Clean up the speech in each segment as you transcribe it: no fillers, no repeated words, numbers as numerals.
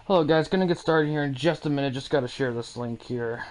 Hello guys, gonna get started here in just a minute, just gotta share this link here.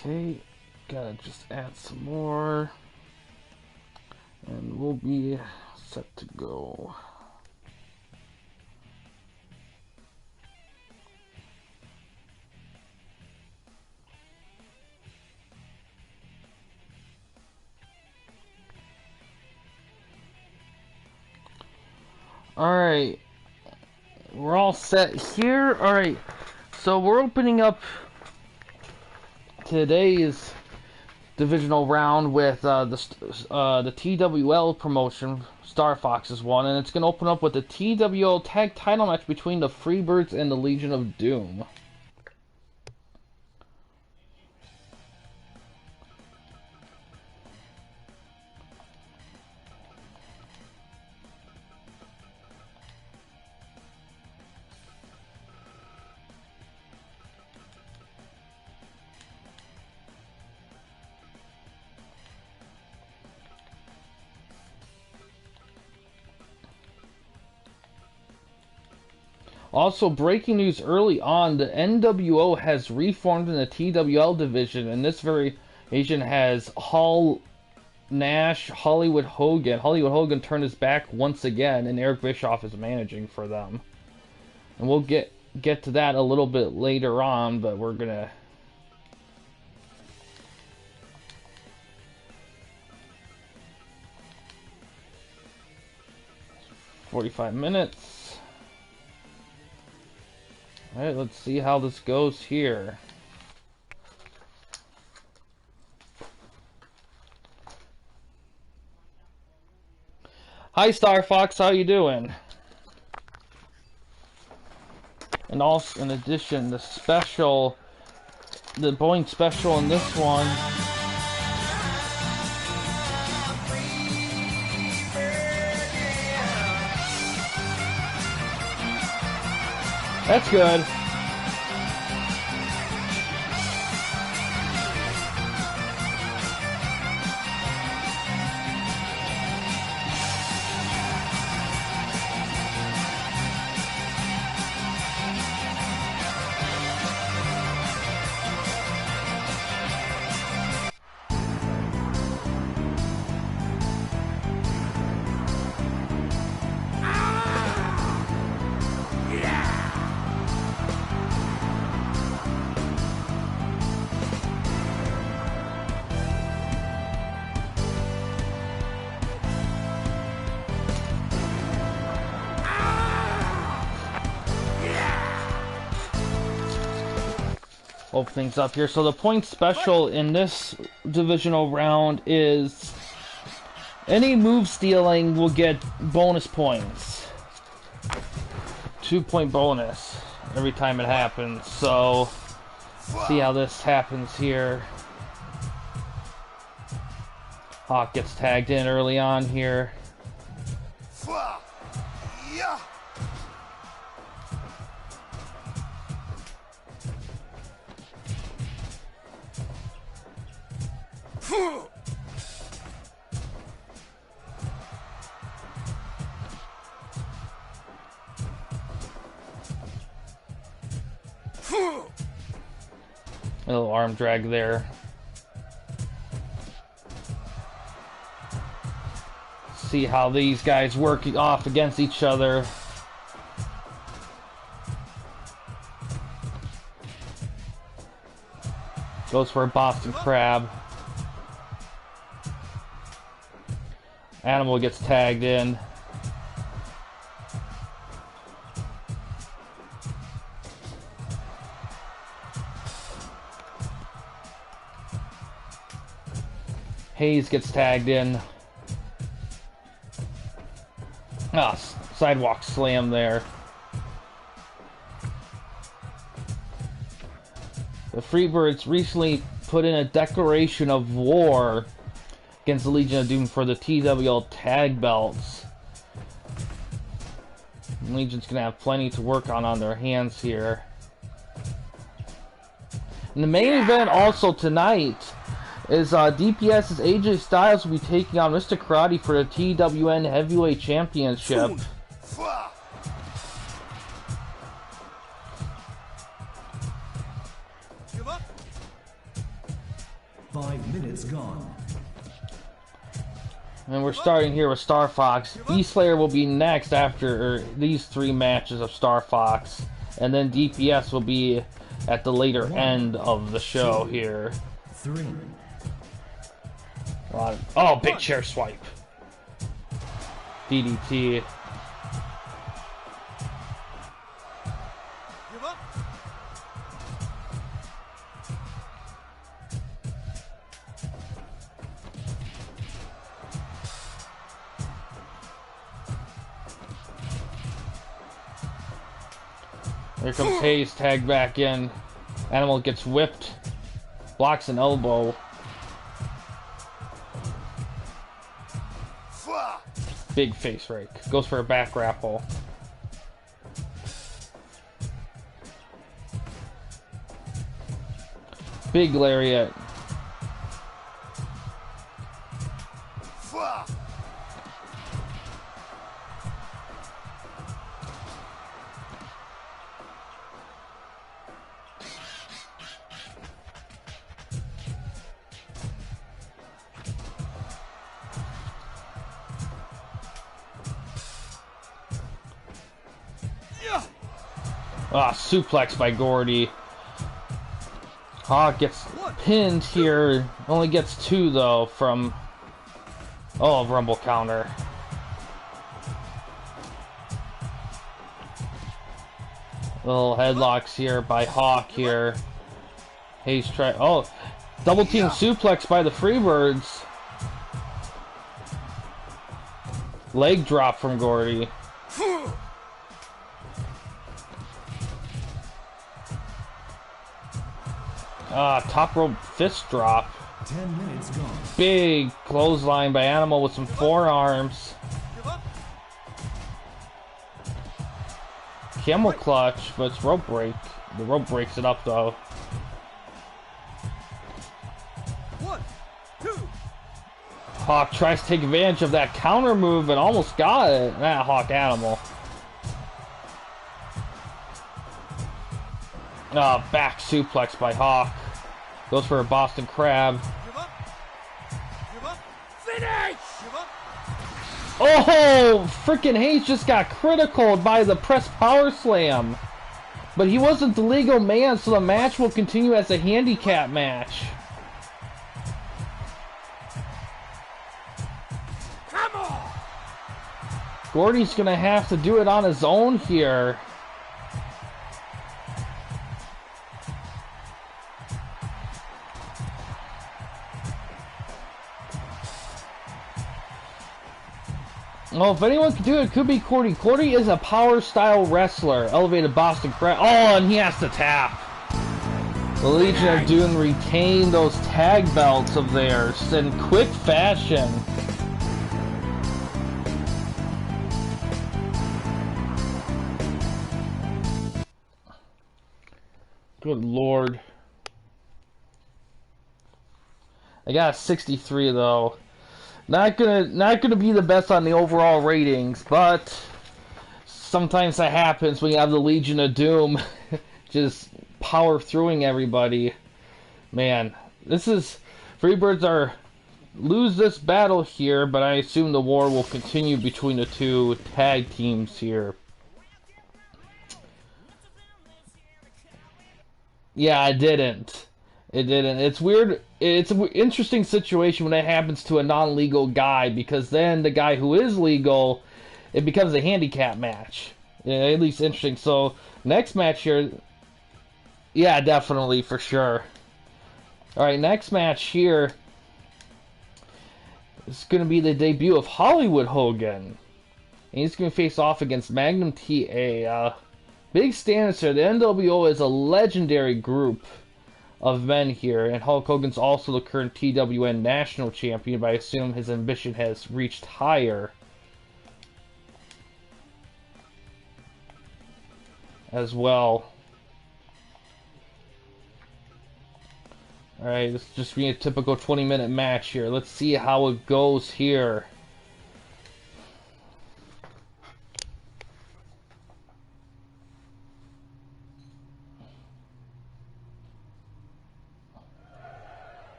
Okay, gotta just add some more, and we'll be set to go. Alright, we're all set here. Alright, so we're opening up today's divisional round with the TWL promotion. Star Fox is one, and it's going to open up with the TWL tag title match between the Freebirds and the Legion of Doom. Also, breaking news early on, the NWO has reformed in the TWL division, and this variation has Hall, Nash, Hollywood Hogan. Hollywood Hogan turned his back once again, and Eric Bischoff is managing for them. And we'll get to that a little bit later on, but we're gonna... ...45 minutes. Alright, let's see how this goes here. Hi Star Fox, how you doing? And also, in addition, the Boeing special in this one. That's good. Open things up here. So the point special in this divisional round is any move stealing will get bonus points. 2-point bonus every time it happens. So see how this happens here. Hawk gets tagged in early on here. A little arm drag there. See how these guys work off against each other. Goes for a Boston Crab. Animal gets tagged in. Hayes gets tagged in. Ah, sidewalk slam there. The Freebirds recently put in a declaration of war against the Legion of Doom for the TWL tag belts. Legion's gonna have plenty to work on their hands here. And the main event also tonight is DPS's AJ Styles will be taking on Mr. Karate for the TWN Heavyweight Championship. Give up. 5 minutes gone. And we're starting here with Star Fox. B-Slayer will be next after these 3 matches of Star Fox. And then DPS will be at the later end of the show here. 3. Oh, big chair swipe. DDT. Give up. Here comes Hayes, tagged back in. Animal gets whipped. Blocks an elbow. Big face rake. Goes for a back grapple. Big lariat. Ah, suplex by Gordy. Hawk gets pinned here. Only gets 2 though from... Oh, rumble counter. Little headlocks here by Hawk here. Hayes try... Oh, double team suplex by the Freebirds. Leg drop from Gordy. Top rope fist drop. 10 minutes gone. Big clothesline by Animal with some forearms. Camel clutch, but it's rope break. The rope breaks it up though. 1, 2. Hawk tries to take advantage of that counter move and almost got it. Hawk Animal. Back suplex by Hawk. Goes for a Boston Crab. Give up. Give up. Finish. Give up. Oh, freaking Hayes just got critical by the press power slam. But he wasn't the legal man, so the match will continue as a handicap match. Come on. Gordy's gonna have to do it on his own here. Well, if anyone can do it, it could be Cordy. Cordy is a power style wrestler. Elevated Boston Crab. Oh, and he has to tap. The Legion of Doom retain those tag belts of theirs in quick fashion. Good lord. I got a 63 though. Not gonna be the best on the overall ratings, but sometimes that happens when you have the Legion of Doom just power throughing everybody. Man, this is... Freebirds are... lose this battle here, but I assume the war will continue between the 2 tag teams here. Yeah, I didn't. It didn't. It's weird. It's an interesting situation when that happens to a non-legal guy, because then the guy who is legal, it becomes a handicap match. Yeah, at least interesting. So, next match here... Yeah, definitely, for sure. Alright, next match here It's going to be the debut of Hollywood Hogan. And he's going to face off against Magnum TA. Big standards here. The NWO is a legendary group of men here. And Hulk Hogan's also the current TWN national champion, but I assume his ambition has reached higher as well. Alright, this is just being a typical 20-minute match here. Let's see how it goes here.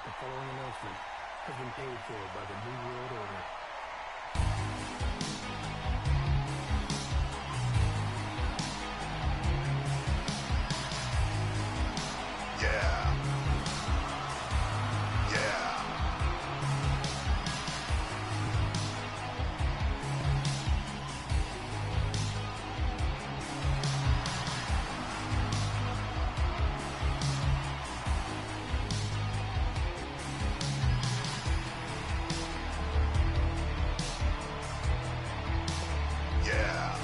The following announcement has been paid for by the New World Order. Yeah. Yeah. Yeah.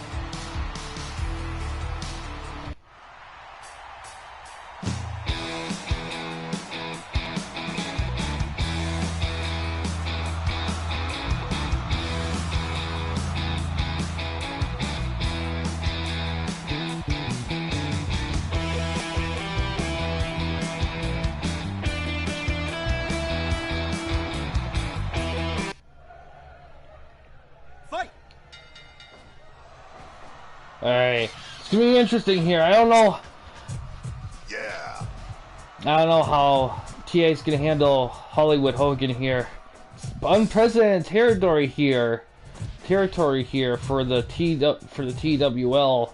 Fight! Alright, it's gonna be interesting here. I don't know how TA is gonna handle Hollywood Hogan here. Unprecedented territory here for the TWL.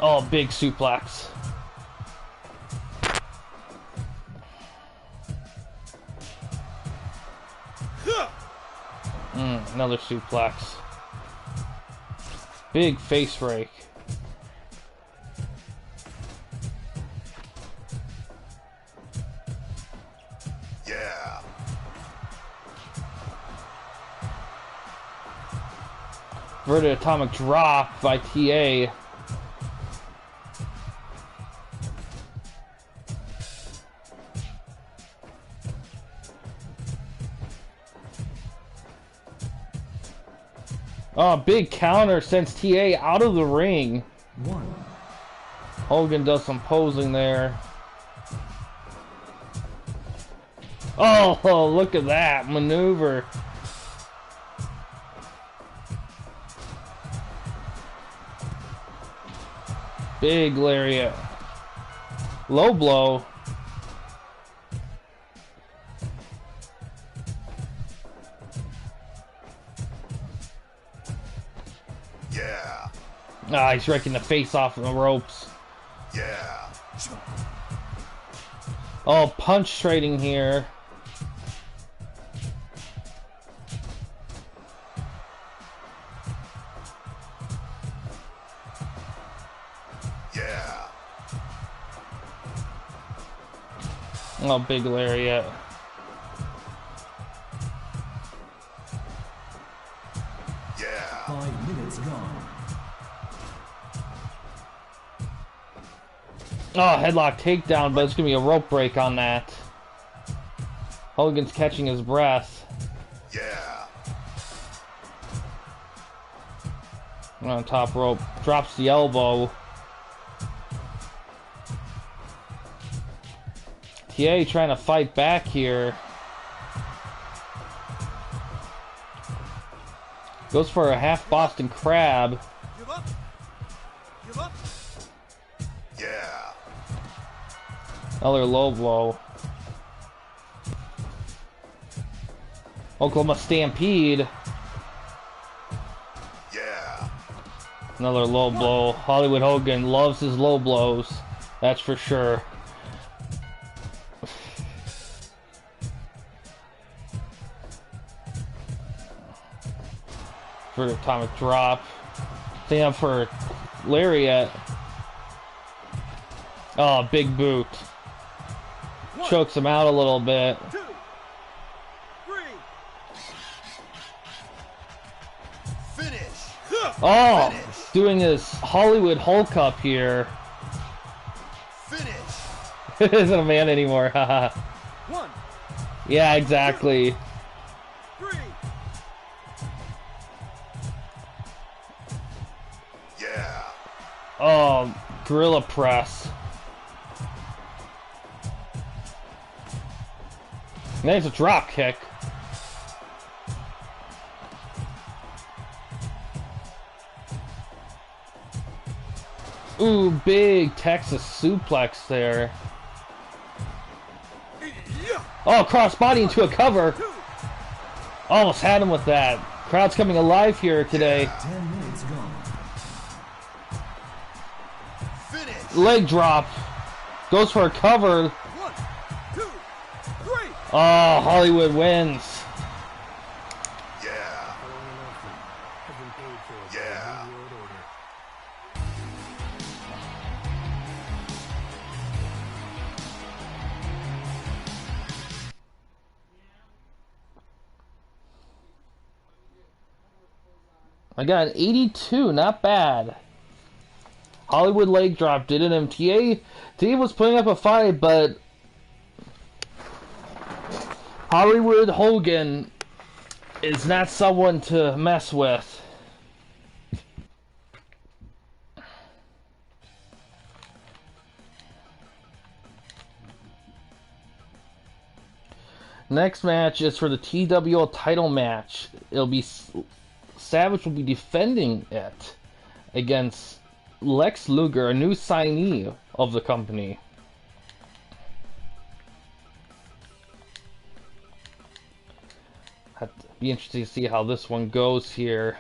Oh, big suplex. Another suplex. Big face rake. Yeah. Inverted atomic drop by TA. Oh, big counter sends TA out of the ring. 1. Hogan does some posing there. Oh, look at that maneuver. Big lariat. Low blow. Yeah. Ah, he's wrecking the face off of the ropes. Yeah. Oh, punch trading here. Yeah. Oh, big lariat. Yeah. 5 minutes gone. Oh, headlock takedown, but it's going to be a rope break on that. Hogan's catching his breath. Yeah. On top rope. Drops the elbow. TA trying to fight back here. Goes for a half Boston Crab. Give up! Give up! Yeah. Another low blow. Oklahoma Stampede. Yeah. Another low blow. Hollywood Hogan loves his low blows. That's for sure. For the atomic drop. Stand for lariat. Oh, big boot. chokes him out a little bit. 2, 3. Finish. Oh, Finish. doing his Hollywood Hulk up here. Finish. Isn't a man anymore, haha. 1, Yeah, exactly. 3. Yeah. Oh, gorilla press. There's a drop kick. Ooh, big Texas suplex there. Oh, crossbody into a cover. Almost had him with that. Crowd's coming alive here today. 10 minutes gone. Finish. Leg drop. Goes for a cover. 1, 2, 3. Oh, Hollywood wins. Yeah. Following announcement has been paid for by Yeah. the New World Order. I got an 82, not bad. Hollywood leg drop did it. TA was putting up a fight, but Hollywood Hogan is not someone to mess with. Next match is for the TWO title match. It'll be Savage will be defending it against Lex Luger, a new signee of the company. Have to be interesting to see how this one goes here.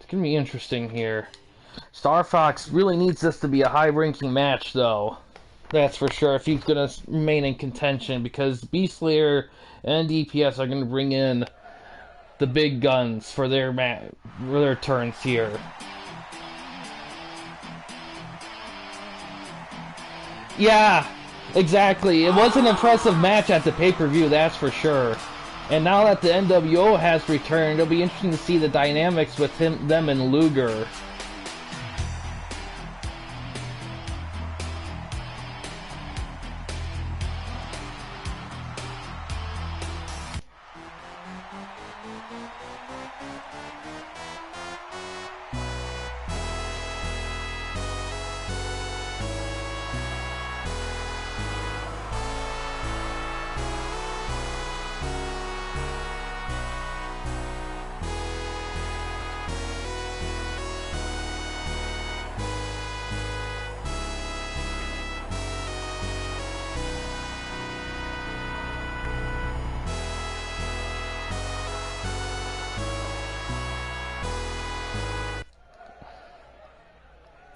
It's gonna be interesting here. Star Fox really needs this to be a high-ranking match, though. That's for sure, if he's gonna remain in contention, because Beast Slayer and DPS are gonna bring in the big guns for their turns here. Yeah, exactly. It was an impressive match at the pay-per-view, that's for sure. And now that the NWO has returned, it'll be interesting to see the dynamics with them and Luger.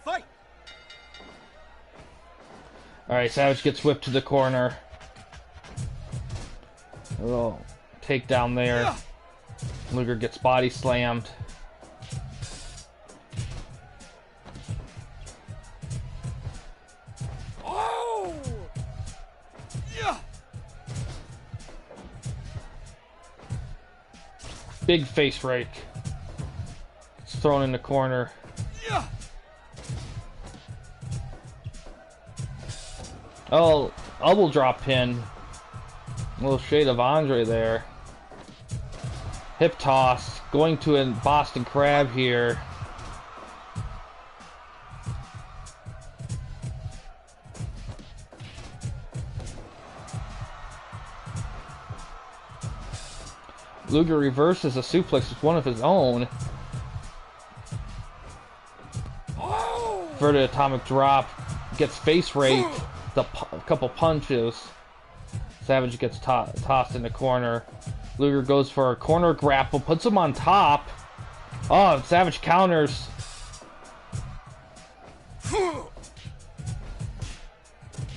Fight. Alright, Savage gets whipped to the corner. A little takedown there. Luger gets body slammed. Oh. Yeah. Big face rake. It's thrown in the corner. Yeah. Oh, elbow drop pin. A little shade of Andre there. Hip toss. Going to a Boston Crab here. Luger reverses a suplex with one of his own. Inverted atomic drop. Gets face raked. A couple punches. Savage gets tossed in the corner. Luger goes for a corner grapple. Puts him on top. Oh, Savage counters.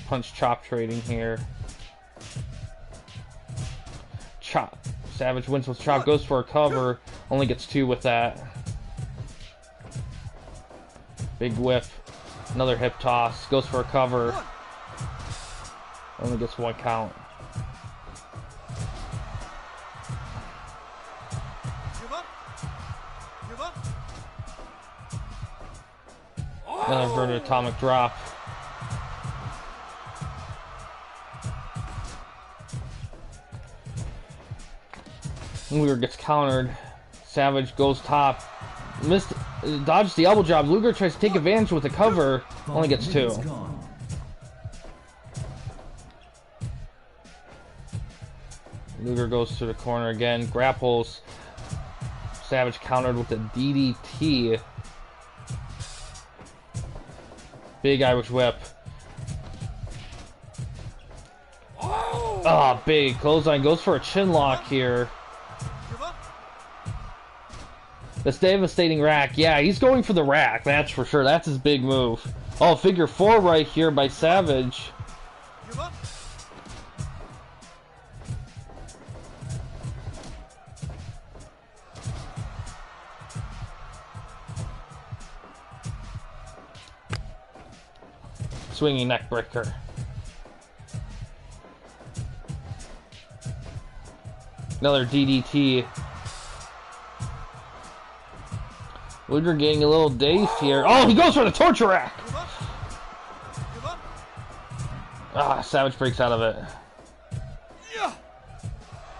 Punch chop trading here. chop. Savage wins with chop, goes for a cover, only gets 2 with that. Big whip, another hip toss, goes for a cover, only gets 1 count. Another inverted atomic drop. Luger gets countered. Savage goes top. Missed, dodges the elbow drop. Luger tries to take advantage with the cover. Only gets 2. Luger goes to the corner again. Grapples. Savage countered with a DDT. Big Irish whip. Ah, big clothesline. Goes for a chin lock here. This devastating rack. Yeah, he's going for the rack. That's for sure. That's his big move. Oh, figure 4 right here by Savage. Swinging neck breaker. Another DDT. Luger getting a little dazed here. Oh, he goes for the torture rack! Ah, Savage breaks out of it.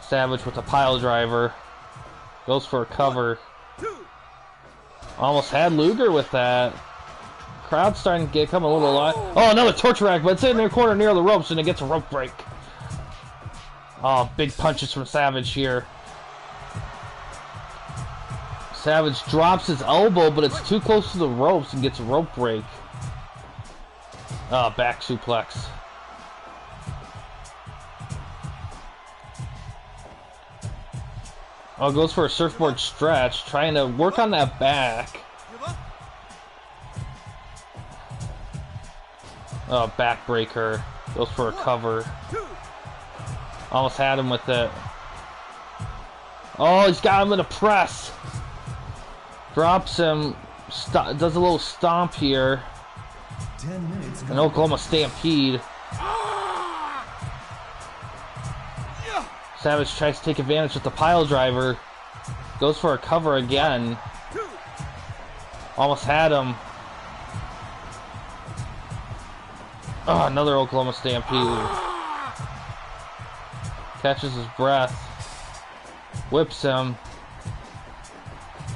Savage with a pile driver. Goes for a cover. Almost had Luger with that. Crowd's starting to become a little alive. Oh, another torture rack, but it's in their corner near the ropes, and it gets a rope break. Oh, big punches from Savage here. Savage drops his elbow, but it's too close to the ropes and gets a rope break. Oh, back suplex. Oh, goes for a surfboard stretch, trying to work on that back. Oh, backbreaker. Goes for a cover. Almost had him with it. Oh, he's got him in a press. Drops him. Does a little stomp here. 10 minutes. An Oklahoma Stampede. Savage tries to take advantage with the pile driver. Goes for a cover again. Almost had him. Oh, another Oklahoma Stampede. Catches his breath. Whips him.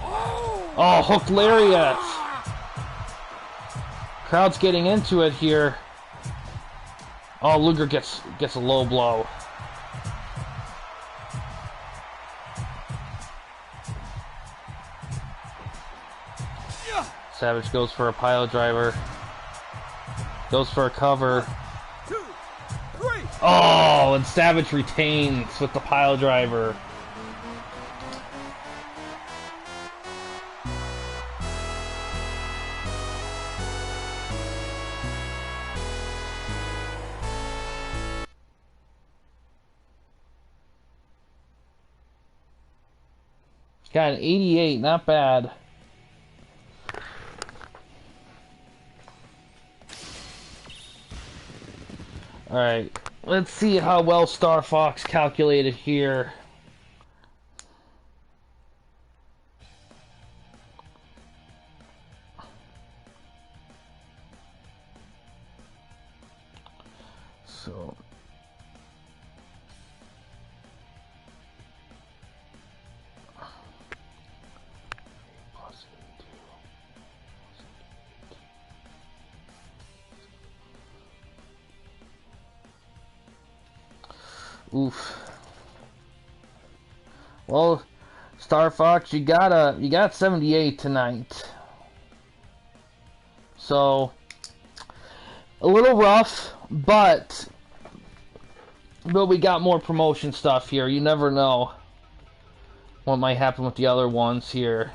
Oh, hooked lariat. Crowd's getting into it here. Oh, Luger gets a low blow. Savage goes for a pile driver. Goes for a cover. Oh, and Savage retains with the pile driver. Got an 88, not bad. Alright, let's see how well Star Fox calculated here. So... Oof. Well, Star Fox, you got 78 tonight. So a little rough, but we got more promotion stuff here. You never know what might happen with the other ones here.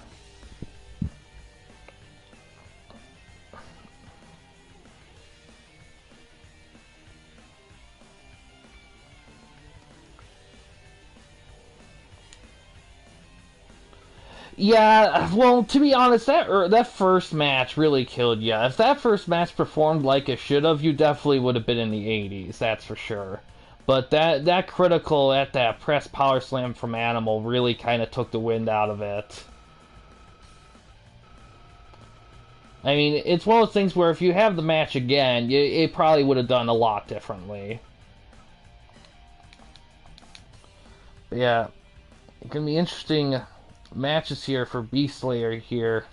Yeah, well, to be honest, that first match really killed you. If that first match performed like it should have, you definitely would have been in the 80s, that's for sure. But that critical at that press power slam from Animal really kind of took the wind out of it. I mean, it's one of those things where if you have the match again, it probably would have done a lot differently. But yeah, it's gonna be interesting matches here for Beast Slayer here.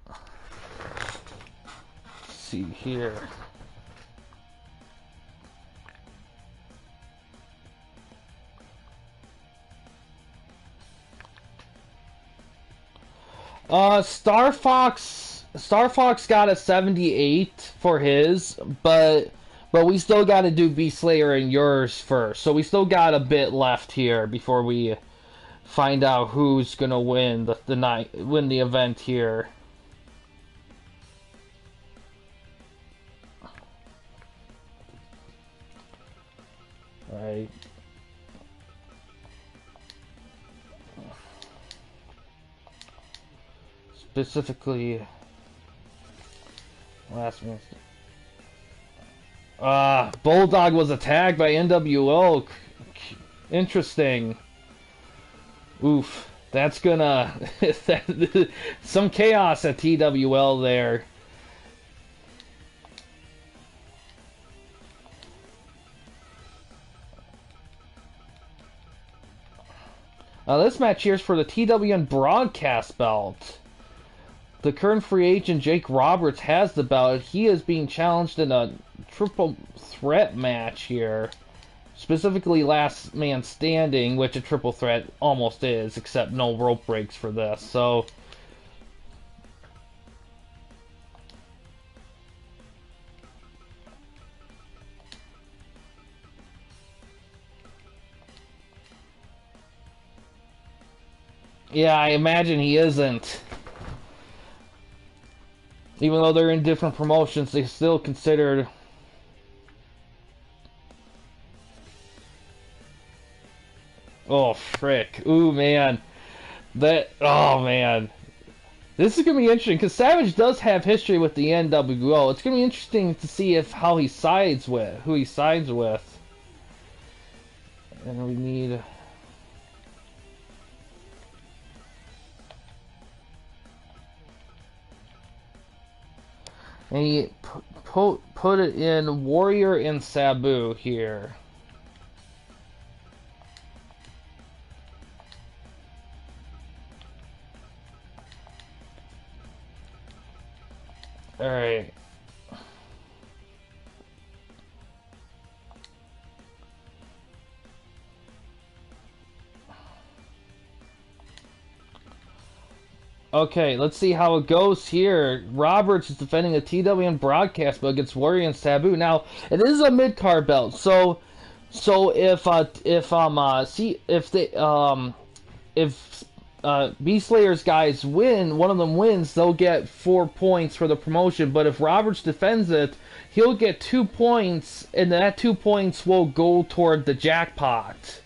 Let's see here. Star Fox got a 78 for his, but we still got to do Beast Slayer and yours first. So we still got a bit left here before we find out who's gonna win win the event here. All right. Specifically, last one. Bulldog was attacked by NWO. Interesting. Oof. That's gonna... some chaos at TWL there. This match here is for the TWN broadcast belt. The current free agent Jake Roberts has the belt. He is being challenged in a triple threat match here. Specifically last man standing, which a triple threat almost is, except no rope breaks for this. So yeah, I imagine he isn't. Even though they're in different promotions, they still considered... Oh, frick. Ooh, man. Oh, man. This is going to be interesting, because Savage does have history with the NWO. It's going to be interesting to see who he sides with. And we need... And he put it in Warrior and Sabu here. Alright. Okay, let's see how it goes here. Roberts is defending a TWN broadcast belt against Warrior and Sabu. Now, it is a mid-card belt, so if Beast Slayer's guys win, one of them wins, they'll get 4 points for the promotion. But if Roberts defends it, he'll get 2 points, and that 2 points will go toward the jackpot.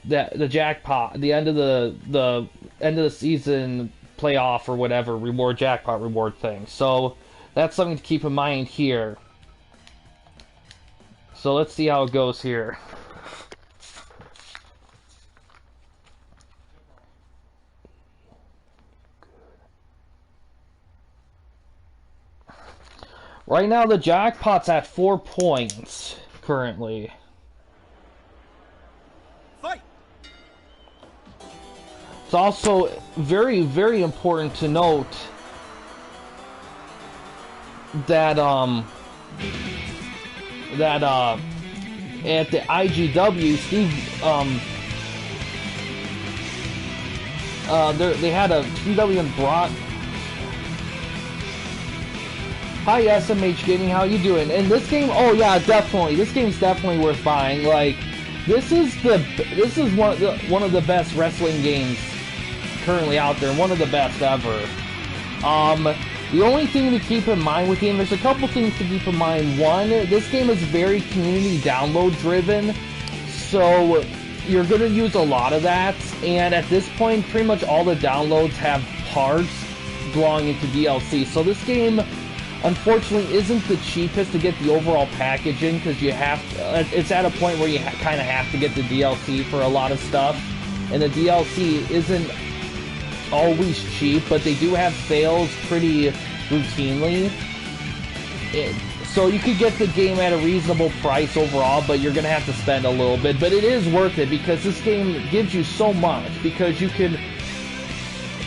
The jackpot, the end of the end of the season playoff or whatever jackpot reward thing. So that's something to keep in mind here. So let's see how it goes here. Right now the jackpot's at 4 points currently. Fight! It's also very, very important to note that at the IGW, Steve they had a TWN brought. Hi SMH Gaming, how you doing? And this game, oh yeah, definitely, this game's definitely worth buying. Like, this is one of the best wrestling games currently out there, one of the best ever. The only thing to keep in mind with the game, there's a couple things to keep in mind. One, this game is very community download driven, so you're going to use a lot of that, and at this point, pretty much all the downloads have parts belonging to DLC. So this game, unfortunately, isn't the cheapest to get the overall package in, because you have to, it's at a point where you kind of have to get the DLC for a lot of stuff, and the DLC isn't always cheap, but they do have sales pretty routinely. So you could get the game at a reasonable price overall, but you're gonna have to spend a little bit. But it is worth it, because this game gives you so much, because you could,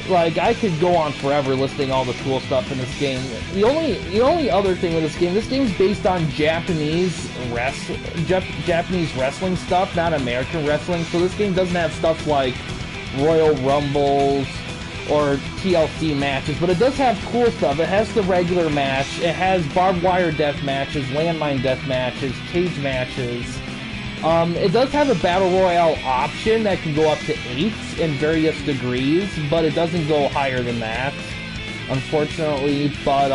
like, I could go on forever listing all the cool stuff in this game. The only other thing with this game's based on Japanese wrestling stuff, not American wrestling. So this game doesn't have stuff like Royal Rumbles or TLC matches, but it does have cool stuff. It has the regular match, it has barbed wire death matches, landmine death matches, cage matches. It does have a battle royale option that can go up to 8 in various degrees, but it doesn't go higher than that, unfortunately. But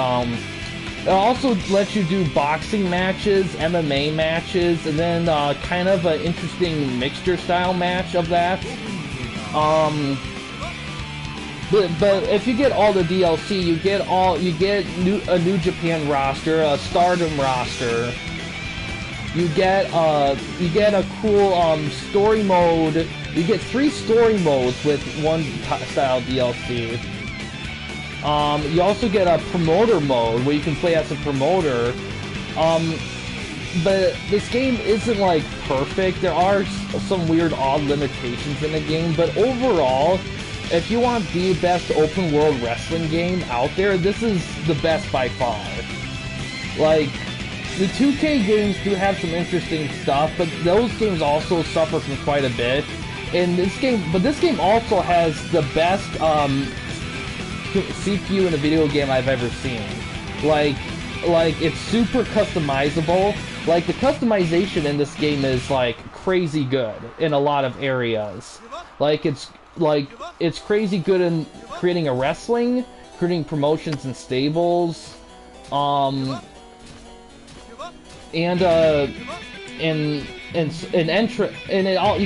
it also lets you do boxing matches, MMA matches, and then kind of an interesting mixture style match of that. But if you get all the DLC, you get a New Japan roster, a Stardom roster. You get a cool story mode. You get 3 story modes with one style DLC. You also get a promoter mode where you can play as a promoter. But this game isn't like perfect. There are some weird, odd limitations in the game, but overall, if you want the best open world wrestling game out there, this is the best by far. Like, the 2K games do have some interesting stuff, but those games also suffer from quite a bit. And this game also has the best CPU in a video game I've ever seen. Like it's super customizable. Like, the customization in this game is like crazy good in a lot of areas. It's crazy good in creating a wrestling, creating promotions and stables, and you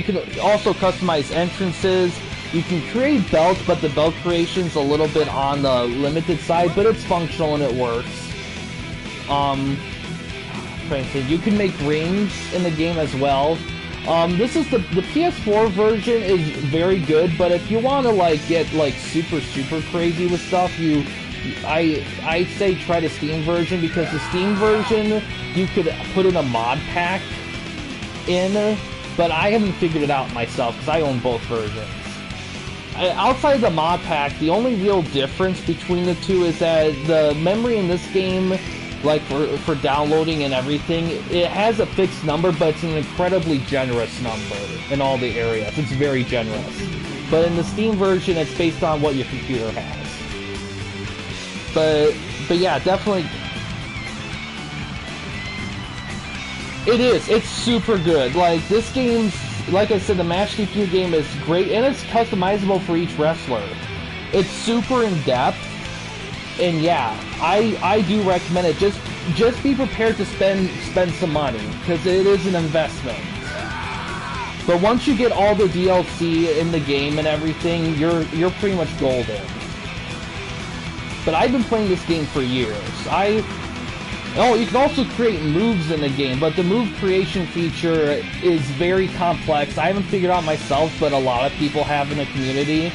can also customize entrances. You can create belts, but the belt creation's a little bit on the limited side, but it's functional and it works. Trying to think, you can make rings in the game as well. This is the PS4 version is very good, but if you want to like get like super crazy with stuff, I'd say try the Steam version, because the Steam version you could put in a mod pack in, but I haven't figured it out myself because I own both versions. Outside the mod pack, the only real difference between the two is that the memory in this game, like for downloading and everything, it has a fixed number, but it's an incredibly generous number in all the areas. It's very generous. But in the Steam version, it's based on what your computer has. But yeah, definitely. It is. It's super good. Like, this game's, like I said, the Match CPU game is great, and it's customizable for each wrestler. It's super in-depth. And yeah, I do recommend it. Just be prepared to spend some money, because it is an investment. But once you get all the DLC in the game and everything, you're pretty much golden. But I've been playing this game for years. You can also create moves in the game, but the move creation feature is very complex. I haven't figured out myself, but a lot of people have in the community.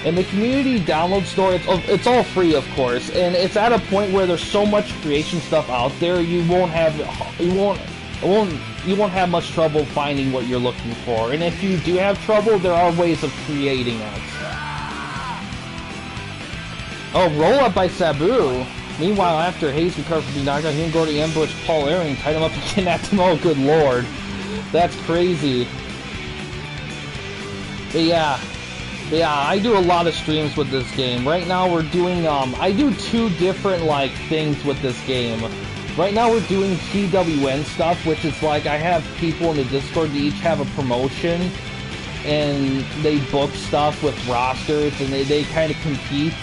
In the community download store, it's all free, of course, and it's at a point where there's so much creation stuff out there, you won't have much trouble finding what you're looking for. And if you do have trouble, there are ways of creating it. Oh, roll up by Sabu. Meanwhile, after Hayes recovered from being knocked out, he and Gordy ambushed Paul Aaron, tied him up and kidnapped him. Oh, good lord, that's crazy. But yeah, I do a lot of streams with this game. Right now we're doing, I do 2 different, like, things with this game. Right now we're doing TWN stuff, which is like, I have people in the Discord that each have a promotion, and they book stuff with rosters, and they kind of compete.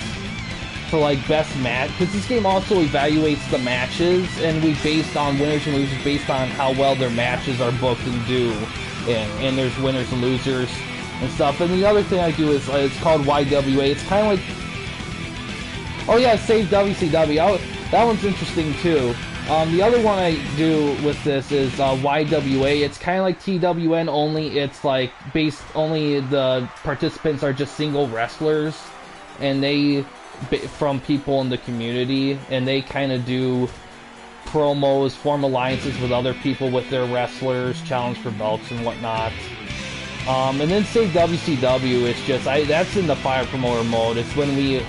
for like best match, because this game also evaluates the matches, and we based on winners and losers based on how well their matches are booked and do, and there's winners and losers and stuff. And the other thing I do is it's called YWA. It's kind of like, oh yeah, Save WCW. That one's interesting too. The other one I do with this is YWA. It's kind of like TWN, only it's like only the participants are just single wrestlers, and they from people in the community, and they kind of do promos, form alliances with other people with their wrestlers, challenge for belts and whatnot. And then Save WCW is just that's in the fire promoter mode. It's when we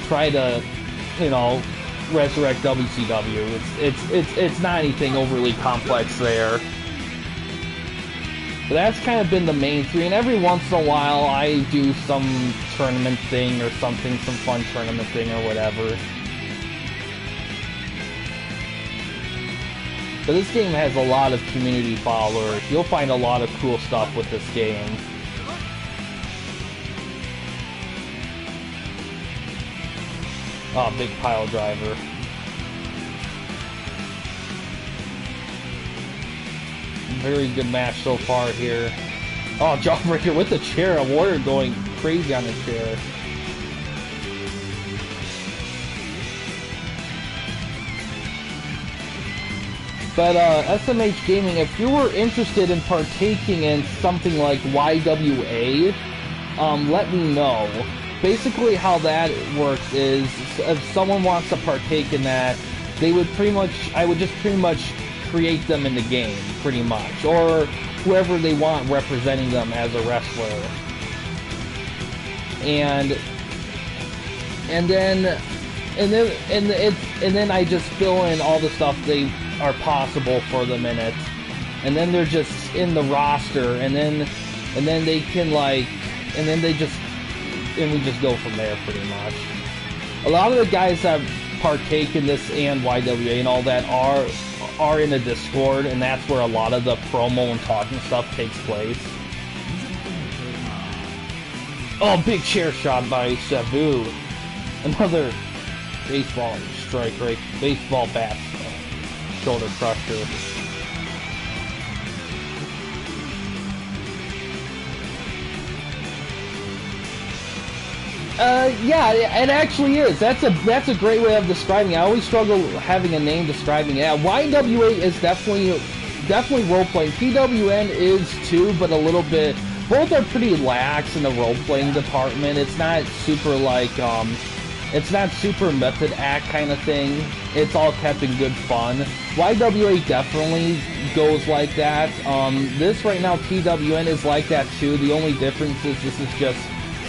try to, you know, resurrect WCW. It's not anything overly complex there. But that's kind of been the main three, and every once in a while I do some tournament thing or something, some fun tournament thing or whatever. But this game has a lot of community followers. You'll find a lot of cool stuff with this game. Oh, big pile driver. Very good match so far here. Oh, Jawbreaker with the chair. A warrior going crazy on the chair. But SMH Gaming, if you were interested in partaking in something like YWA, let me know. Basically how that works is, if someone wants to partake in that, I would just pretty much create them in the game, pretty much, or whoever they want representing them as a wrestler. And then I just fill in all the stuff they are possible for them in it, and then they're just in the roster, and then they can and we just go from there pretty much. A lot of the guys that partake in this and YWA and all that are in a Discord, and that's where a lot of the promo and talking stuff takes place. Oh, big chair shot by Sabu. Another baseball strike, right? Baseball bat shoulder crusher. Yeah, it actually is. That's a great way of describing it. I always struggle having a name describing it. Yeah, YWA is definitely role-playing. TWN is too, but a little bit. Both are pretty lax in the role-playing department. It's not super like, it's not super method act kind of thing. It's all kept in good fun. YWA definitely goes like that. This right now, TWN is like that too. The only difference is this is just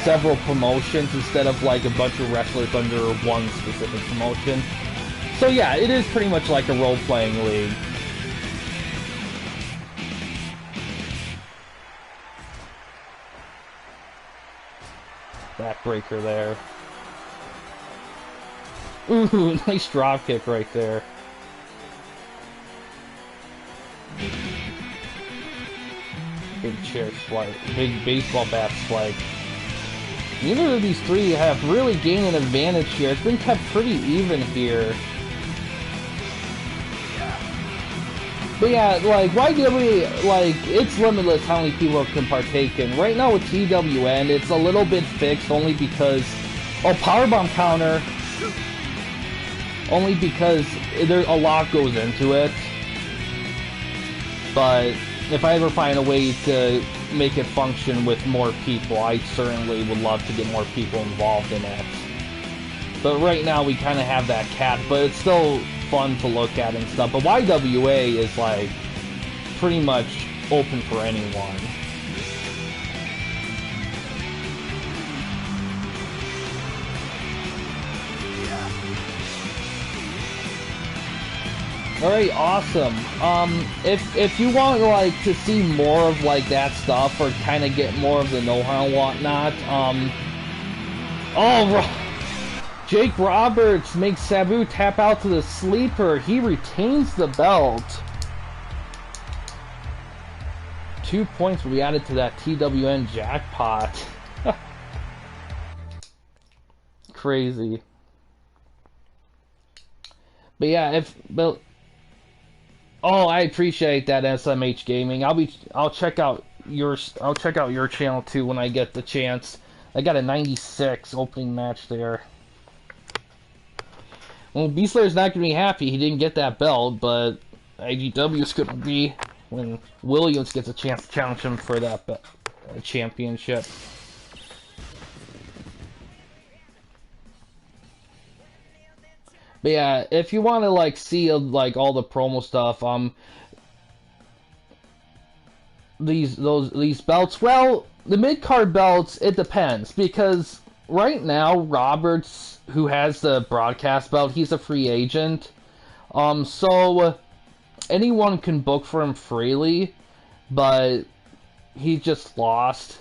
several promotions instead of like a bunch of wrestlers under one specific promotion. So yeah, it is pretty much like a role-playing league. Backbreaker there. Ooh, nice drop kick right there. Big chair spike, big baseball bat spike. Neither of these three have really gained an advantage here. It's been kept pretty even here. But yeah, like, YWA, like, it's limitless how many people can partake in. Right now with TWN, it's a little bit fixed only because... Oh, powerbomb counter! Only because a lot goes into it. But if I ever find a way to make it function with more people, I certainly would love to get more people involved in it. But right now we kind of have that cap, but it's still fun to look at and stuff. But YWA is like pretty much open for anyone. Alright, awesome. If you want like to see more of like that stuff or kind of get more of the know-how and whatnot, Jake Roberts makes Sabu tap out to the sleeper. He retains the belt. 2 points will be added to that TWN jackpot. Crazy. But yeah, oh, I appreciate that, SMH Gaming. I'll check out your channel too when I get the chance. I got a 96 opening match there. Well, Beastlayer's not gonna be happy he didn't get that belt, but IGW's gonna be when Williams gets a chance to challenge him for that championship. But yeah, if you want to like see like all the promo stuff, these belts, well, the mid-card belts, it depends, because right now Roberts, who has the broadcast belt, he's a free agent. So anyone can book for him freely, but he just lost.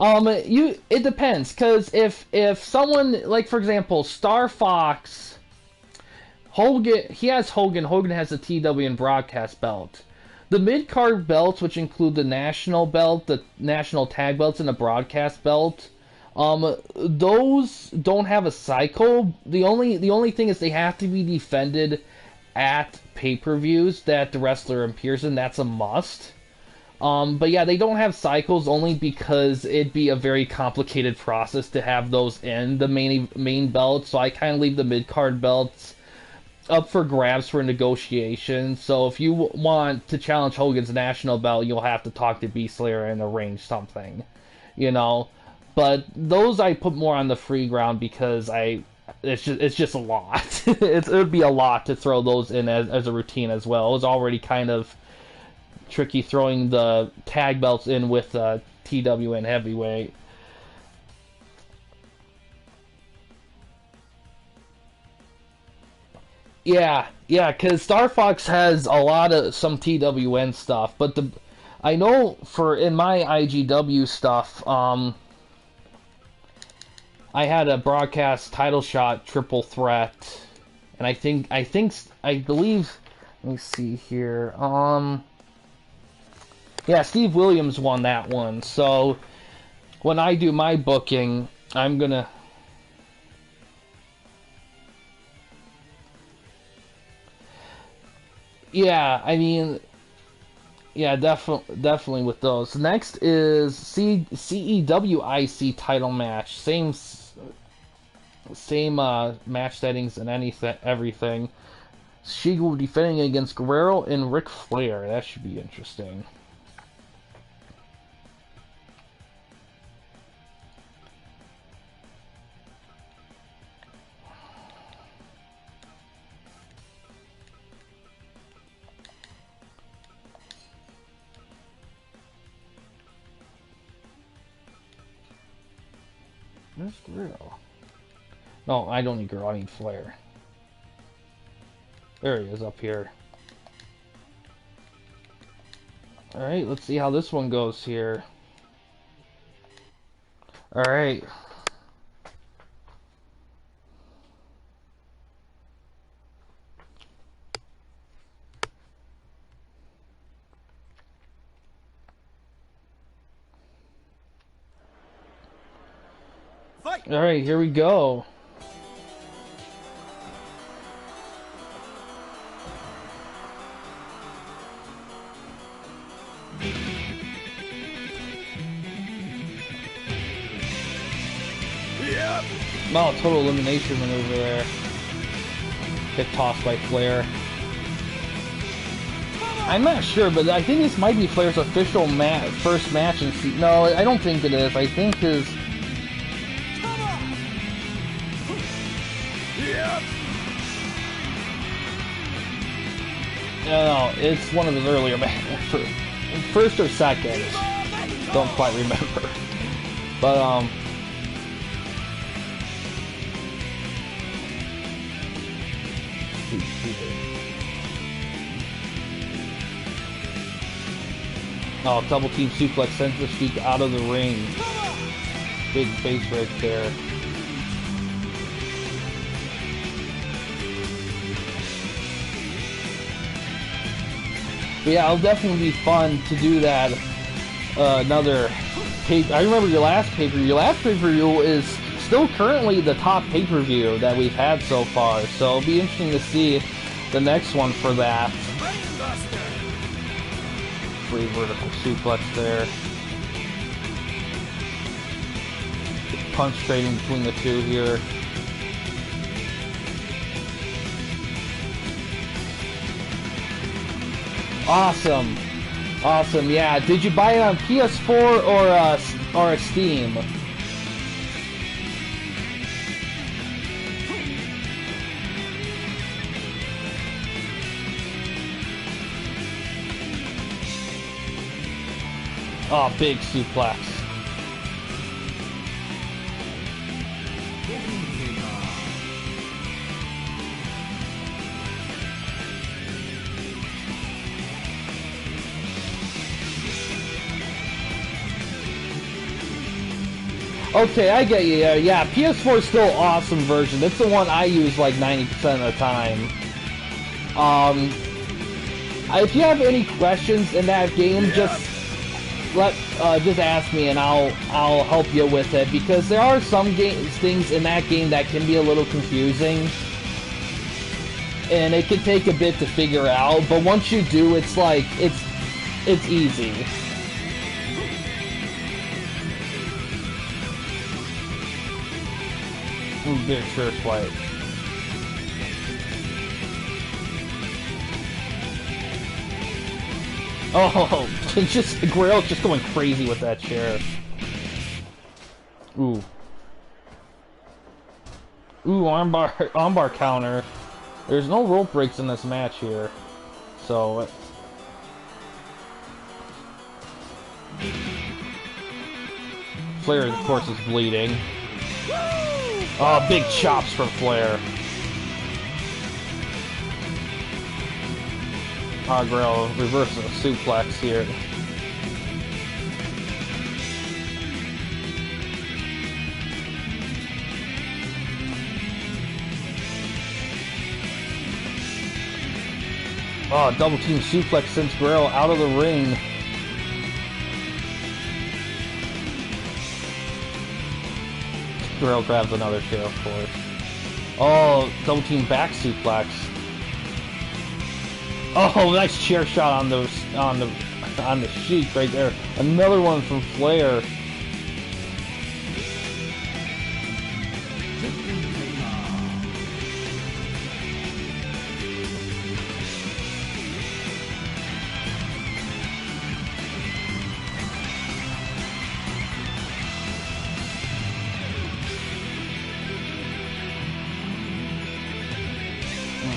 It depends, because if someone, like for example, Star Fox, Hogan, he has Hogan has the TWN broadcast belt. The mid-card belts, which include the national belt, the national tag belts, and the broadcast belt, those don't have a cycle. The only thing is they have to be defended at pay-per-views that the wrestler appears in. That's a must. But yeah, they don't have cycles only because it'd be a very complicated process to have those in the main belt. So I kind of leave the mid-card belts up for grabs for negotiation. So if you want to challenge Hogan's national belt, you'll have to talk to Beastlayer and arrange something, you know. But those I put more on the free ground because it's just a lot. It would be a lot to throw those in as a routine as well. It was already kind of tricky throwing the tag belts in with TWN heavyweight. Yeah, because Star Fox has a lot of some TWN stuff, but I know in my IGW stuff, I had a broadcast title shot triple threat, and I believe, let me see here, yeah, Steve Williams won that one. So when I do my booking, I'm gonna. Yeah, I mean, yeah, definitely with those. Next is CEWIC title match. Same match settings and everything. Shigo defending against Guerrero and Ric Flair. That should be interesting. Where's Guerrero? No, I don't need Guerrero, I need Flair. There he is up here. Alright, let's see how this one goes here. Alright. Alright, here we go. Yep. Oh, total elimination maneuver there. Get tossed by Flair. I'm not sure, but I think this might be Flair's official first match in No, I don't think it is. I think his... Yep. No, it's one of his earlier matches. First or second. Don't quite remember. But, oh, double team suplex sends the Sheik out of the ring. Big face right there. But yeah, it'll definitely be fun to do that. Another tape. I remember your last pay-per-view. Your last pay-per-view is still currently the top pay-per-view that we've had so far, so it'll be interesting to see the next one for that. Free vertical suplex there. Punch trading between the two here. Awesome. Awesome, yeah. Did you buy it on PS4 or Steam? Oh, big suplex. Okay, I get you. Yeah, PS4 is still an awesome version. It's the one I use like 90% of the time. If you have any questions in that game, just ask me and I'll help you with it, because there are some things in that game that can be a little confusing, and it can take a bit to figure out. But once you do, it's like it's easy. Ooh, big sure swipe. Oh, it's just Guerrero's just going crazy with that chair. Ooh. Ooh, armbar counter. There's no rope breaks in this match here, so. Flair, of course, is bleeding. Oh, big chops from Flair. Guerrero reversing a suplex here. Oh, double team suplex sends Guerrero out of the ring. Guerrero grabs another chair, of course. Oh, double team back suplex. Oh, nice chair shot on the Sheik right there. Another one from Flair.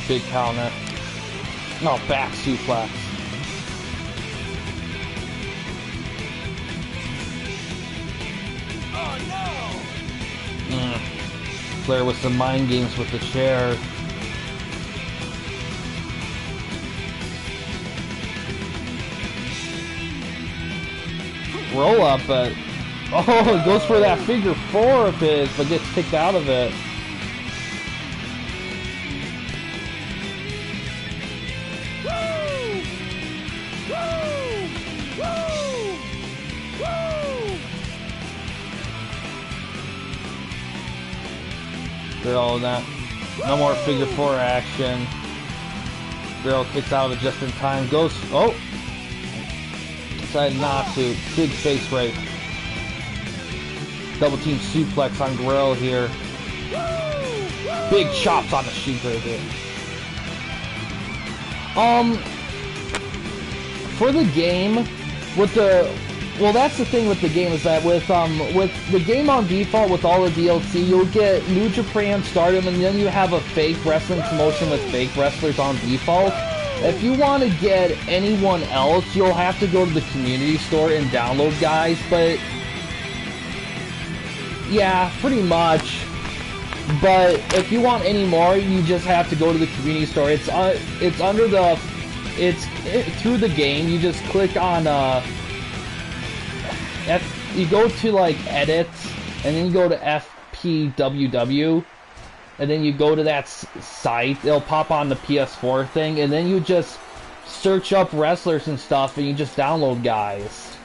Big counter. No, back suplex. Oh no! Flair with some mind games with the chair. Roll up, but oh, it goes for that figure four of his, but gets kicked out of it. Guerrero, no more figure four action. Guerrero kicks out of it just in time. Goes, oh! Decided not to. Big face rake. Double team suplex on Guerrero here. Big chops on the Sheik right there. For the game, with the... Well, that's the thing with the game, is that with the game on default, with all the DLC, you'll get New Japan Stardom, and then you have a fake wrestling promotion with fake wrestlers on default. If you want to get anyone else, you'll have to go to the community store and download guys, but yeah, pretty much. But if you want any more, you just have to go to the community store. It's under the, through the game. You just click on you go to like edits, and then you go to FPWW, and then you go to that site. It'll pop on the PS4 thing, and then you just search up wrestlers and stuff, and you just download guys.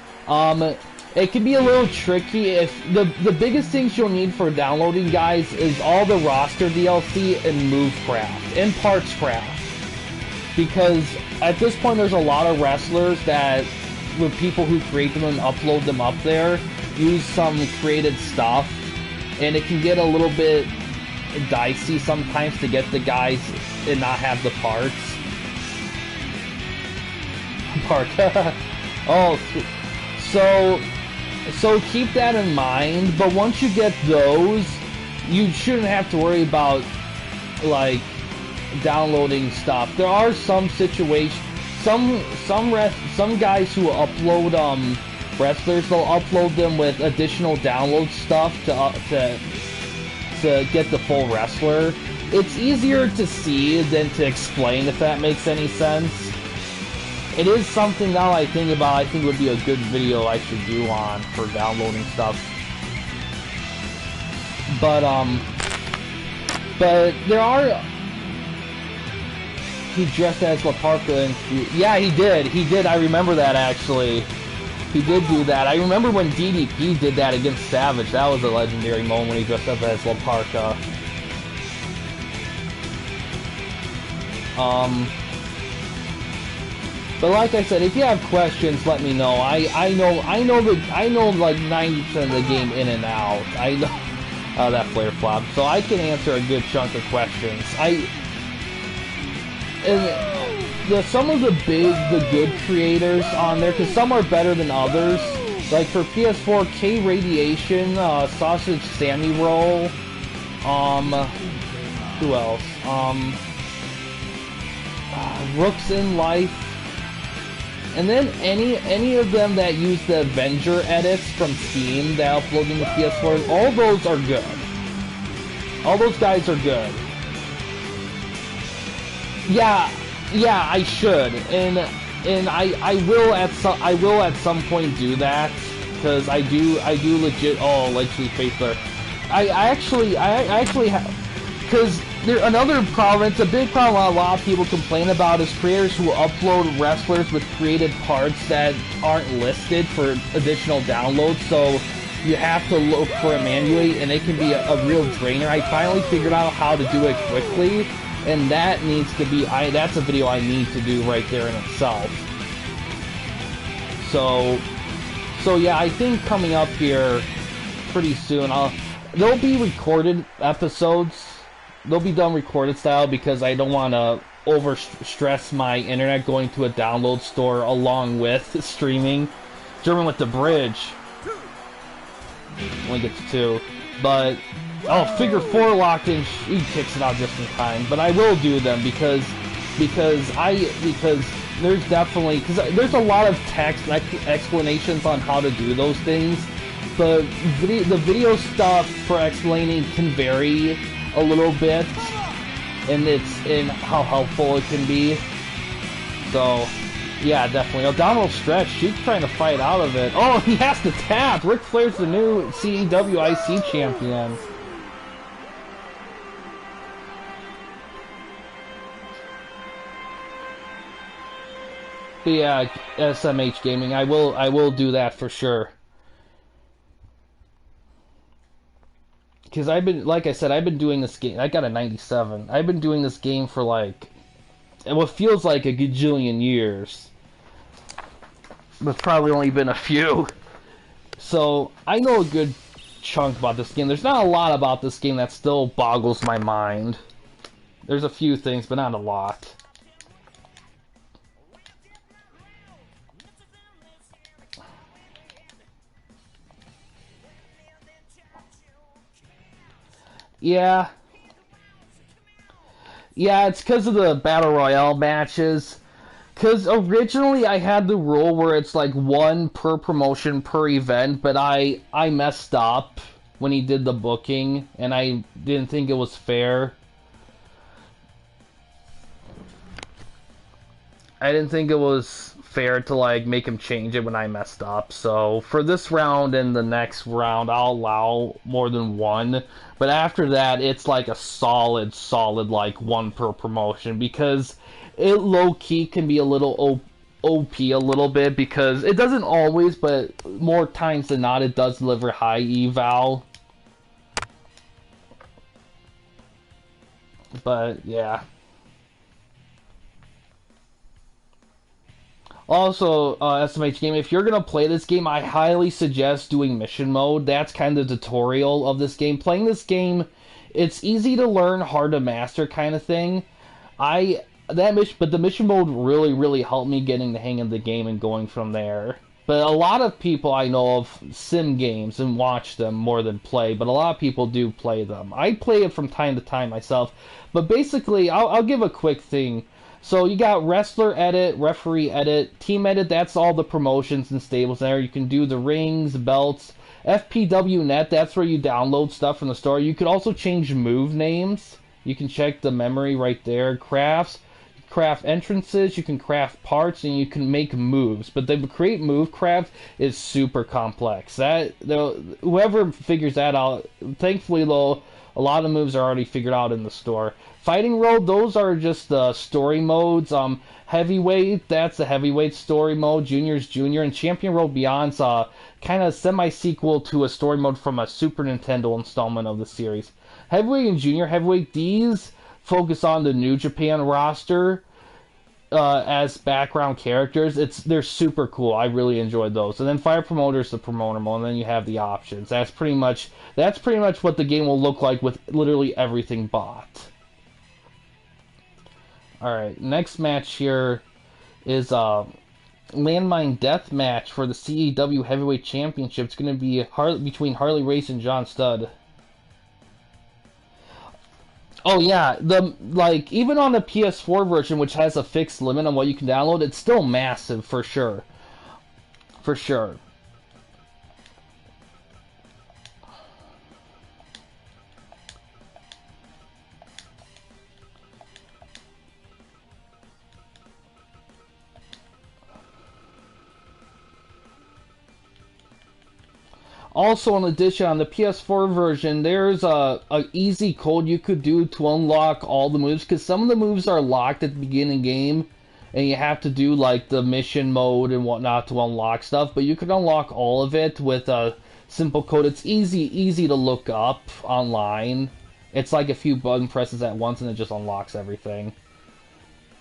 it can be a little tricky. If the biggest things you'll need for downloading, guys, is all the roster DLC and move craft and parts craft, because at this point there's a lot of wrestlers that, with people who create them and upload them up there, use some created stuff, and it can get a little bit dicey sometimes to get the guys and not have the parts. Oh, so keep that in mind. But once you get those, you shouldn't have to worry about like downloading stuff. There are some situations, some guys who upload wrestlers, they'll upload them with additional download stuff to get the full wrestler. It's easier to see than to explain, if that makes any sense. It is something, now I think about, I think would be a good video I should do on for downloading stuff. But there are... He dressed as La Parka and... Yeah, he did, I remember that actually. He did do that. I remember when DDP did that against Savage. That was a legendary moment when he dressed up as La Parka. But like I said, if you have questions, let me know. I know like 90% of the game in and out. I know that flare flop, so I can answer a good chunk of questions. Some of the good creators on there, because some are better than others. Like for PS4, K Radiation, Sausage Sammy Roll, who else? Rooks in Life. And then any of them that use the Avenger edits from Steam that upload in the PS4, all those are good. All those guys are good. Yeah, I should, and I will at some point do that, because I do legit. Oh, Legendary Faithler. I actually have, because another problem. It's a big problem a lot of people complain about, is creators who upload wrestlers with created parts that aren't listed for additional downloads. So you have to look for it manually, and it can be a real drainer. I finally figured out how to do it quickly, and that needs to be, that's a video I need to do right there in itself. So yeah, I think coming up here pretty soon, there'll be recorded episodes. They'll be done recorded style, because I don't want to over-stress my internet going to a download store along with streaming. German with the bridge. Only get to 2. But, oh, figure 4 locked in. He kicks it out just in time. But I will do them because there's definitely, because there's a lot of text explanations on how to do those things. The video stuff for explaining can vary a little bit, and it's in how helpful it can be. So yeah, definitely. Oh, downward stretch, she's trying to fight out of it. Oh, he has to tap. Ric Flair's the new CEW IC champion. But yeah, SMH Gaming, I will do that for sure. Because I've been, like I said, I've been doing this game. I got a 97. I've been doing this game for like, what feels like a gajillion years. But it's probably only been a few. So I know a good chunk about this game. There's not a lot about this game that still boggles my mind. There's a few things, but not a lot. Yeah. Yeah, it's because of the Battle Royale matches. Because originally I had the rule where it's like 1 per promotion per event, but I messed up when he did the booking, and I didn't think it was fair. I didn't think it was fair to like make him change it when I messed up. So for this round and the next round, I'll allow more than 1. But after that, it's like a solid like 1 per promotion, because it low-key can be a little OP a little bit because it doesn't always, but more times than not, it does deliver high eval. But yeah. Also, SMH game, if you're gonna play this game, I highly suggest doing mission mode. That's kind of the tutorial of this game. Playing this game, it's easy to learn, hard to master kind of thing. But the mission mode really helped me getting the hang of the game and going from there. But a lot of people I know of sim games and watch them more than play, but a lot of people do play them. I play it from time to time myself, but basically, I'll give a quick thing. So you got wrestler edit, referee edit, team edit, that's all the promotions and stables there. You can do the rings, belts, FPW net, that's where you download stuff from the store. You could also change move names. You can check the memory right there. Crafts, craft entrances, you can craft parts, and you can make moves. But the create move craft is super complex. Whoever figures that out, thankfully though, a lot of moves are already figured out in the store. Fighting Road, those are just the story modes. Heavyweight, that's the heavyweight story mode. Junior's Junior, and Champion Road Beyond's kind of semi-sequel to a story mode from a Super Nintendo installment of the series. Heavyweight and Junior Heavyweight, these focus on the New Japan roster as background characters. They're super cool. I really enjoyed those. And then Fire Promoter's the promoter mode, and then you have the options. That's pretty much what the game will look like with literally everything bought. Alright, next match here is Landmine Death Match for the CEW Heavyweight Championship. It's going to be between Harley Race and John Studd. Oh yeah, even on the PS4 version, which has a fixed limit on what you can download, it's still massive for sure. For sure. Also, in addition, on the PS4 version, there's a easy code you could do to unlock all the moves, because some of the moves are locked at the beginning game, and you have to do like the mission mode and whatnot to unlock stuff. But you can unlock all of it with a simple code. It's easy to look up online. It's like a few button presses at once, and it just unlocks everything.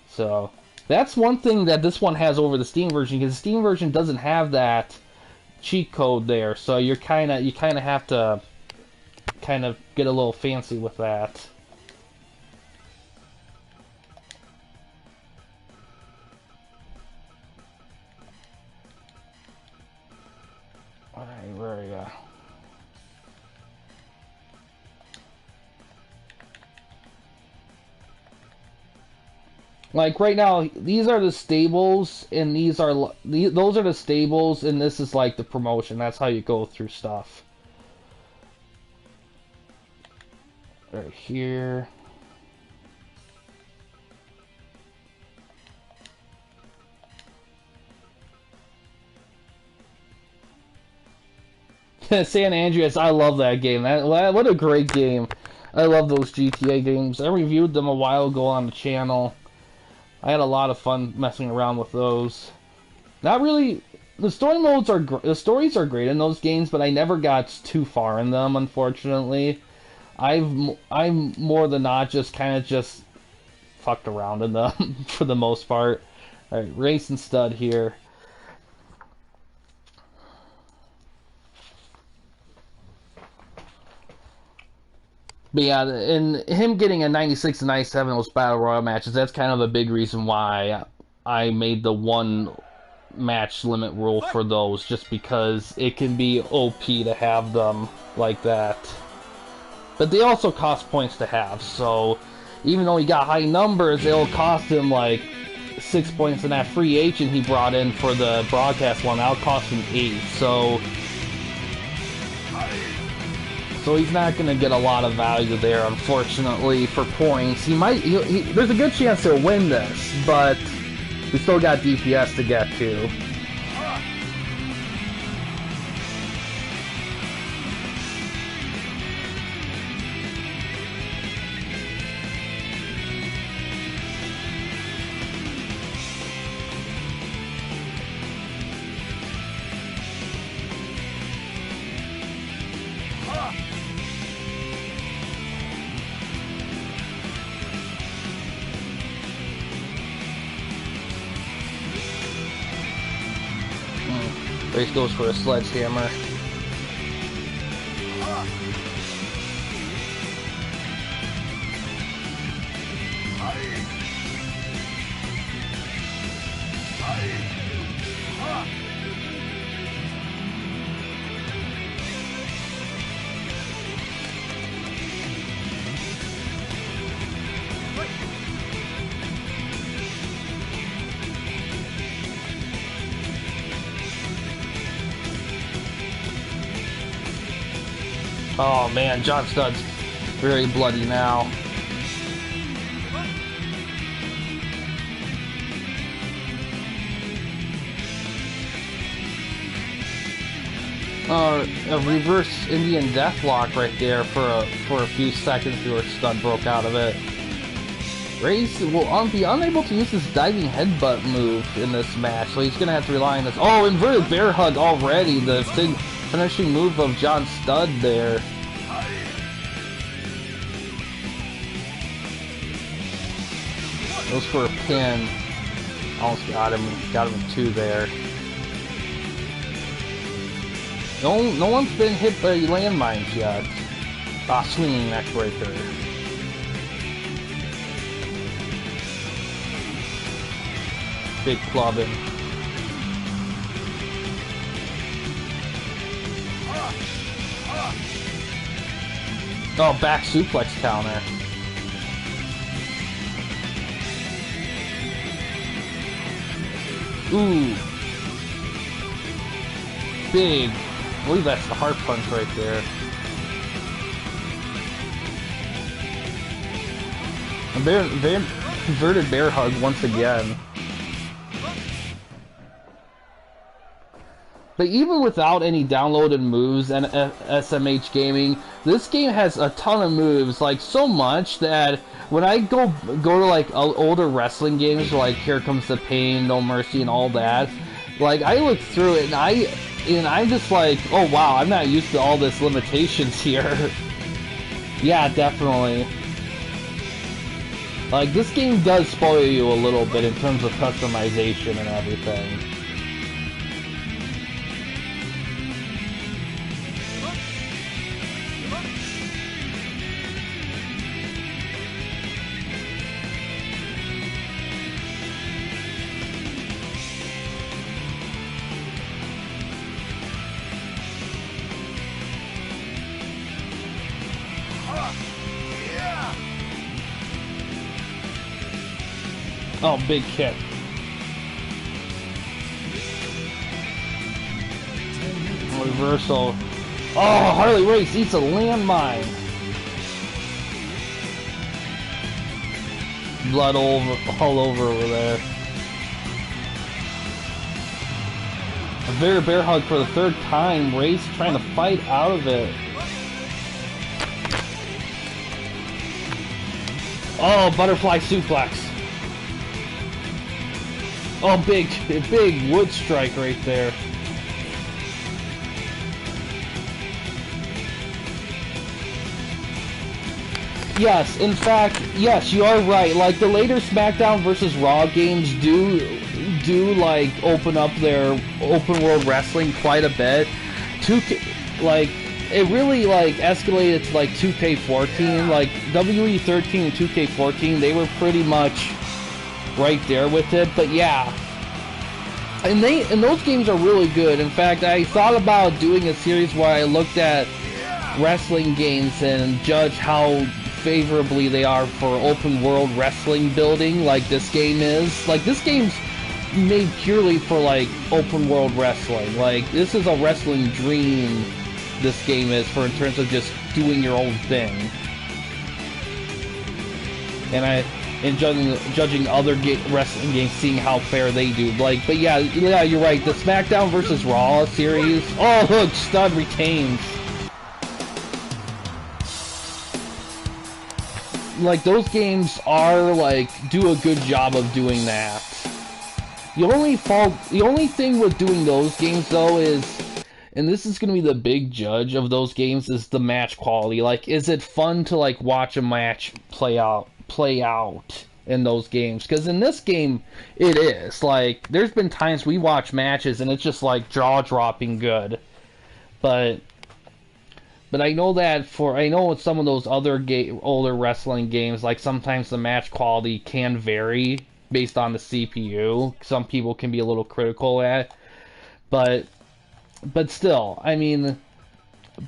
So that's one thing that this one has over the Steam version, because the Steam version doesn't have that cheat code there, so you kind of have to get a little fancy with that. Alright, where are you? Like right now, these are the stables, and those are the stables, and this is like the promotion. That's how you go through stuff. Right here. San Andreas, I love that game. What a great game. I love those GTA games. I reviewed them a while ago on the channel. I had a lot of fun messing around with those. Not really. The story modes are the stories are great in those games, but I never got too far in them, unfortunately. I'm more than not just fucked around in them for the most part. All right, Race and Stud here. But yeah, and him getting a 96 and 97 in those Battle Royale matches, that's kind of a big reason why I made the one match limit rule for those, just because it can be OP to have them like that. But they also cost points to have, so even though he got high numbers, it'll cost him like 6 points, and that free agent he brought in for the broadcast one, that'll cost him 8, so he's not going to get a lot of value there, unfortunately, for points. There's a good chance he'll win this, but we still got DPS to get to. Race goes for a sledgehammer. Oh man, John Studd's very bloody now. A reverse Indian deathlock right there for a few seconds before Studd broke out of it. Race will be unable to use his diving headbutt move in this match, so he's gonna have to rely on this. Oh, inverted bear hug already. The finishing move of John Studd there. Goes for a pin. Almost got him with 2 there. No one's been hit by landmines yet. Swinging neck breaker. Big clubbing. Oh, back suplex counter. Ooh. Big. I believe that's the heart punch right there. A converted bear hug once again. But even without any downloaded moves and SMH Gaming, this game has a ton of moves, like so much that when I go to like older wrestling games, like Here Comes the Pain, No Mercy, and all that, like I look through it and I'm just like, oh wow, I'm not used to all this limitations here. Yeah, definitely. Like this game does spoil you a little bit in terms of customization and everything. Oh, big kick. Reversal. Oh, Harley Race eats a landmine. Blood all over there. A very bear hug for the 3rd time. Race trying to fight out of it. Oh, butterfly suplex. Oh, big wood strike right there. Yes, in fact, yes, you are right. Like the later SmackDown versus Raw games do like open up their open world wrestling quite a bit. Like it really like escalated to like 2K14, like WE13 and 2K14. They were pretty much right there with it, but yeah, and those games are really good. In fact, I thought about doing a series where I looked at wrestling games and judge how favorably they are for open world wrestling building, like this game is. Like this game's made purely for like open world wrestling. Like this is a wrestling dream. This game is for in terms of just doing your own thing. And judging other wrestling games, seeing how fair they do. Like, but yeah, you're right. The SmackDown versus Raw series. Oh, look, Studd retains. Like those games are like do a good job of doing that. The only thing with doing those games though is, and this is gonna be the big judge of those games, is the match quality. Like, is it fun to like watch a match play out? in those games. Because in this game, it is. Like, there's been times we watch matches and it's just like jaw-dropping good. But I know that I know with some of those other older wrestling games, like sometimes the match quality can vary based on the CPU. Some people can be a little critical at, but still, I mean,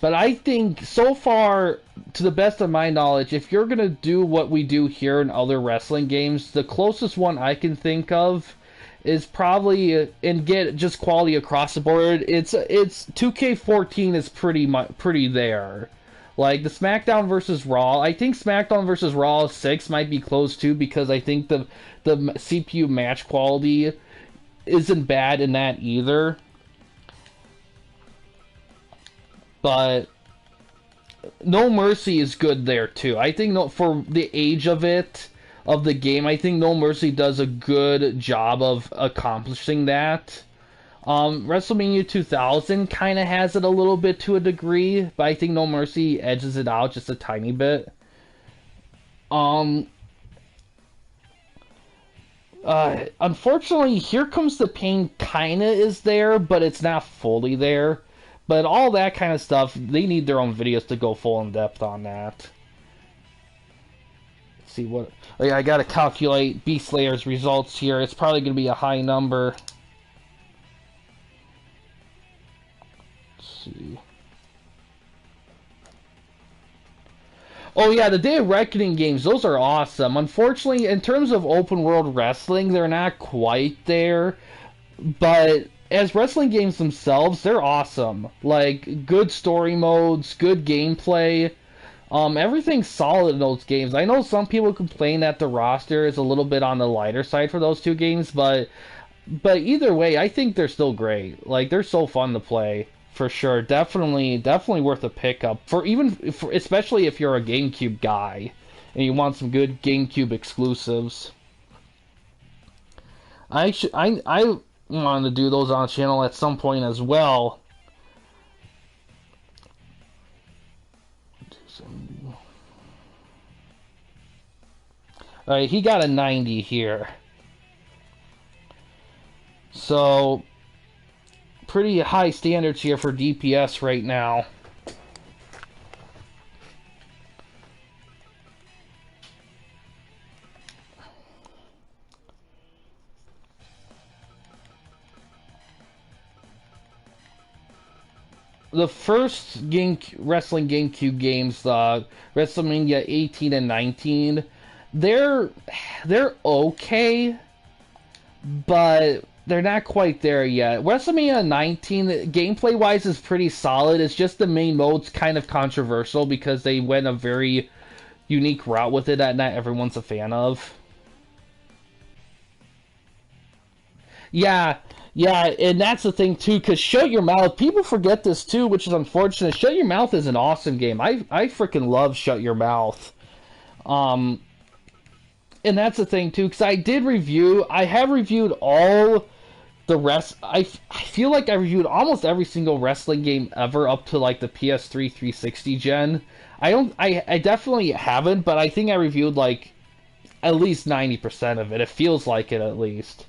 but I think so far, to the best of my knowledge, if you're gonna do what we do here in other wrestling games, the closest one I can think of is probably and get just quality across the board. It's 2K14 is pretty there. Like the SmackDown versus Raw, I think SmackDown versus Raw 6 might be close too, because I think the CPU match quality isn't bad in that either. But No Mercy is good there too. I think for the age of the game, I think No Mercy does a good job of accomplishing that. WrestleMania 2000 kind of has it a little bit to a degree, but I think No Mercy edges it out just a tiny bit. Unfortunately, Here Comes the Pain kind of is there, but it's not fully there. But all that kind of stuff, they need their own videos to go full in depth on that. Let's see what... Oh yeah, I gotta calculate Beast Slayer's results here. It's probably gonna be a high number. Let's see. Oh yeah, the Day of Reckoning games, those are awesome. Unfortunately, in terms of open world wrestling, they're not quite there. But as wrestling games themselves, they're awesome. Like, good story modes, good gameplay. Everything's solid in those games. I know some people complain that the roster is a little bit on the lighter side for those two games, but either way, I think they're still great. Like, they're so fun to play, for sure. Definitely worth a pickup especially if you're a GameCube guy and you want some good GameCube exclusives. I wanted to do those on the channel at some point as well. Alright, he got a 90 here. So, pretty high standards here for DPS right now. The first wrestling GameCube games, WrestleMania 18 and 19, they're okay, but they're not quite there yet. WrestleMania 19, gameplay-wise, is pretty solid. It's just the main mode's kind of controversial because they went a very unique route with it that not everyone's a fan of. Yeah, and that's the thing too, because Shut Your Mouth, people forget this too, which is unfortunate. Shut Your Mouth is an awesome game. I freaking love Shut Your Mouth. And that's the thing too, because I have reviewed all the rest. I feel like I reviewed almost every single wrestling game ever up to like the PS3 360 gen. I definitely haven't, but I think I reviewed like at least 90% of it. It feels like it, at least.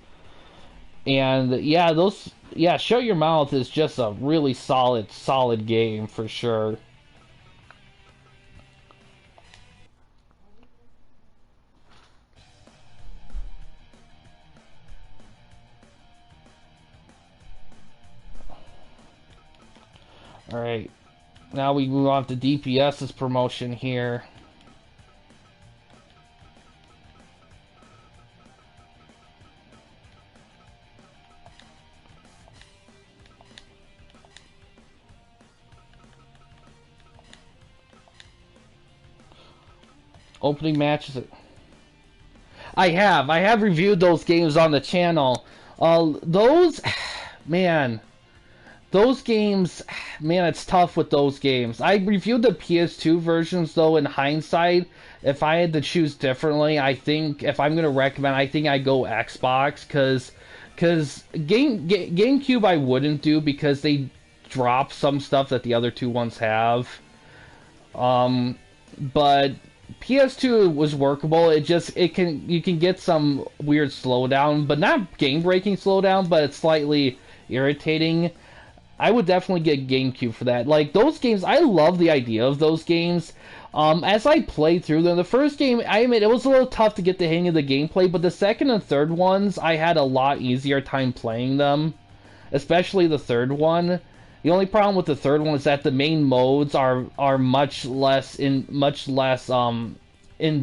And yeah, Shut Your Mouth is just a really solid game for sure. Alright, now we move on to DPS's promotion here. Opening matches. I have reviewed those games on the channel. Those games, man, it's tough with those games. I reviewed the PS2 versions, though. In hindsight, if I had to choose differently, I think if I'm gonna recommend, I think I go Xbox, because GameCube I wouldn't do because they drop some stuff that the other two ones have. But PS2 was workable. You can get some weird slowdown, but not game breaking slowdown, but it's slightly irritating. I would definitely get GameCube for that. Like those games, I love the idea of those games. As I played through them, the first game, I admit it was a little tough to get the hang of the gameplay, but the second and third ones, I had a lot easier time playing them, especially the third one. The only problem with the third one is that the main modes are much less in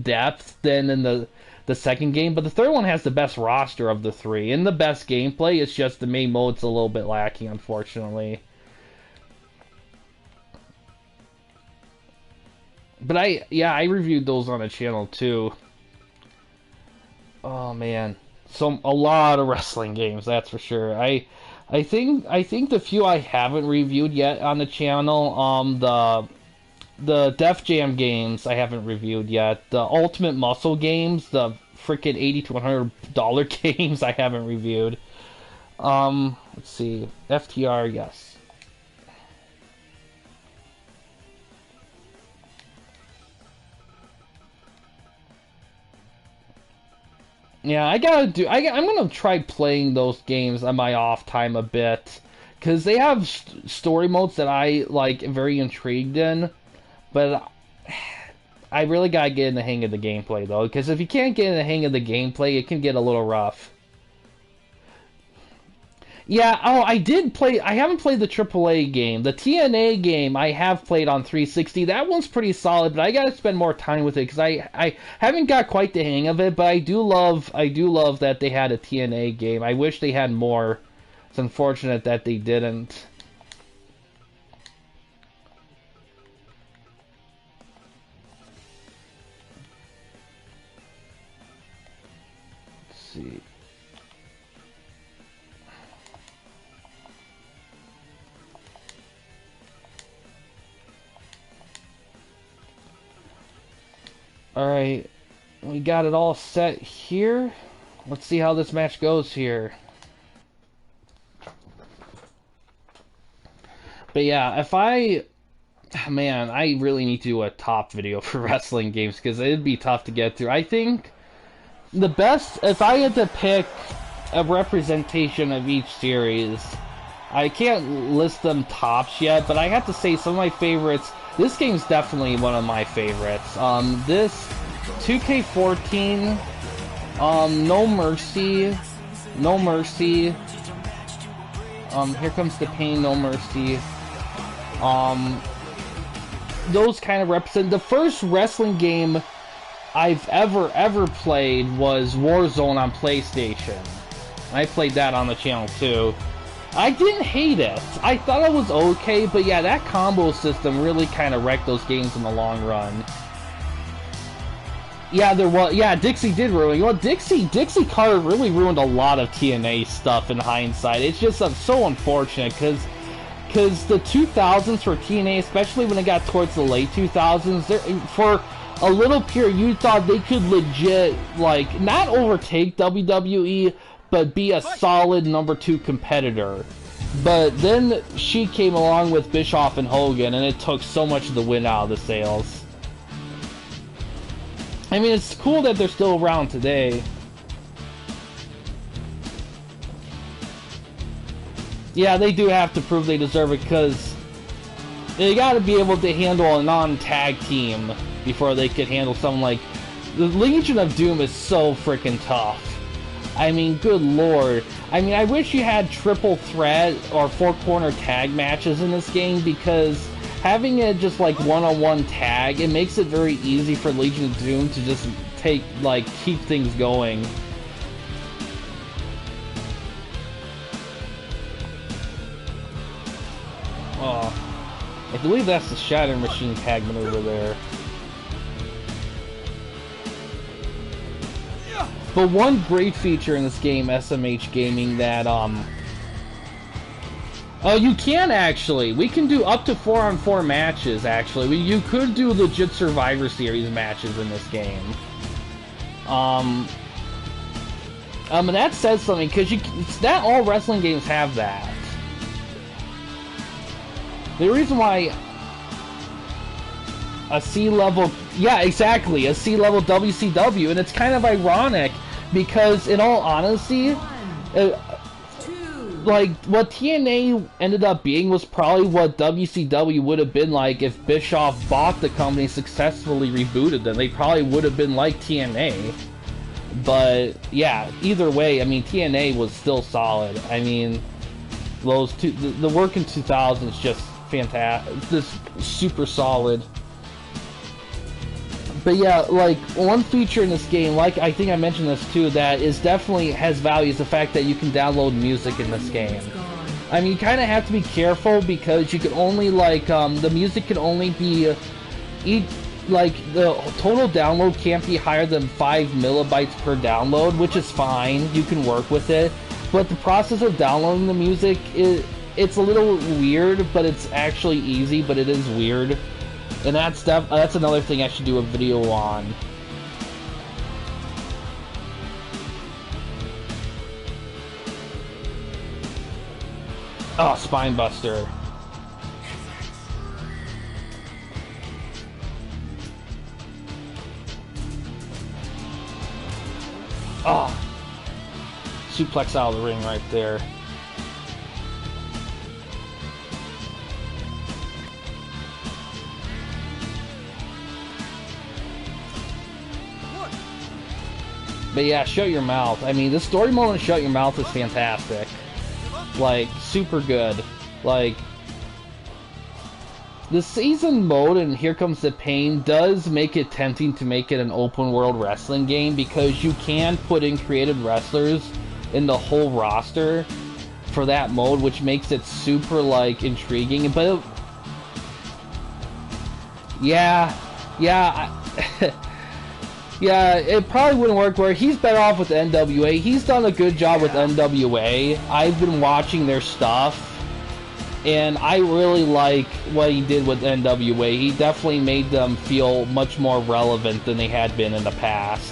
depth than in the second game, but the third one has the best roster of the three and the best gameplay. It's just the main mode's a little bit lacking, unfortunately. But I reviewed those on the channel too. Oh man, a lot of wrestling games, that's for sure. I think the few I haven't reviewed yet on the channel, the Def Jam games I haven't reviewed yet. The Ultimate Muscle games, the freaking $80 to $100 games I haven't reviewed. Let's see, FTR, yes. Yeah, I'm gonna try playing those games on my off time a bit, because they have story modes that I like, very intrigued in, but I really gotta get in the hang of the gameplay though, because if you can't get in the hang of the gameplay, it can get a little rough. Yeah, oh, I haven't played the AAA game. The TNA game I have played on 360. That one's pretty solid, but I gotta spend more time with it because I haven't got quite the hang of it, but I do love that they had a TNA game. I wish they had more. It's unfortunate that they didn't. Let's see. Alright, we got it all set here. Let's see how this match goes here. But yeah, man, I really need to do a top video for wrestling games because it'd be tough to get through. I think the best, if I had to pick a representation of each series, I can't list them tops yet, but I have to say some of my favorites. This game's definitely one of my favorites. This 2K14, No Mercy, Here Comes the Pain, No Mercy. Those kind of represent the first wrestling game I've ever played was Warzone on PlayStation. I played that on the channel too. I didn't hate it. I thought it was okay, but yeah, that combo system really kind of wrecked those games in the long run. Yeah, there was. Yeah, Dixie did ruin. Well, Dixie Carter really ruined a lot of TNA stuff in hindsight. It's just so unfortunate because the 2000s for TNA, especially when it got towards the late 2000s, for a little period you thought they could legit like not overtake WWE, but be a solid number 2 competitor. But then she came along with Bischoff and Hogan, and it took so much of the win out of the sales. I mean, it's cool that they're still around today. Yeah, they do have to prove they deserve it, because they gotta be able to handle a non-tag team before they could handle someone like... The Legion of Doom is so freaking tough. I mean, good lord. I mean, I wish you had triple threat or 4-corner tag matches in this game, because having it just like one-on-one tag, it makes it very easy for Legion of Doom to just keep things going. Oh, I believe that's the Shatter Machine tag maneuver there. But one great feature in this game, SMH Gaming, that, oh, you can actually. We can do up to 4-on-4 matches, actually. You could do legit Survivor Series matches in this game. And that says something, because not all wrestling games have that. The reason why... a C-level, yeah, exactly, a C-level WCW, and it's kind of ironic because, in all honesty, like, what TNA ended up being was probably what WCW would have been like if Bischoff bought the company, successfully rebooted them. They probably would have been like TNA. But, yeah, either way, I mean, TNA was still solid. I mean, those two, the work in 2000 is just fantastic, just super solid. But yeah, like, one feature in this game, like I think I mentioned this too, that is definitely has value is the fact that you can download music in this game. I mean, you kind of have to be careful because you can only, like, the music can only be, like, the total download can't be higher than 5 megabytes per download, which is fine, you can work with it. But the process of downloading the music, it's a little weird, but it's actually easy, but it is weird. And that's another thing I should do a video on. Oh, Spinebuster. Oh. Suplex out of the ring right there. But yeah, Shut Your Mouth. I mean, the story mode in Shut Your Mouth is fantastic. Like, super good. Like, the season mode in Here Comes the Pain does make it tempting to make it an open world wrestling game because you can put in creative wrestlers in the whole roster for that mode, which makes it super, like, intriguing. But yeah, yeah, it probably wouldn't work where he's better off with NWA. He's done a good job with NWA. I've been watching their stuff, and I really like what he did with NWA. He definitely made them feel much more relevant than they had been in the past.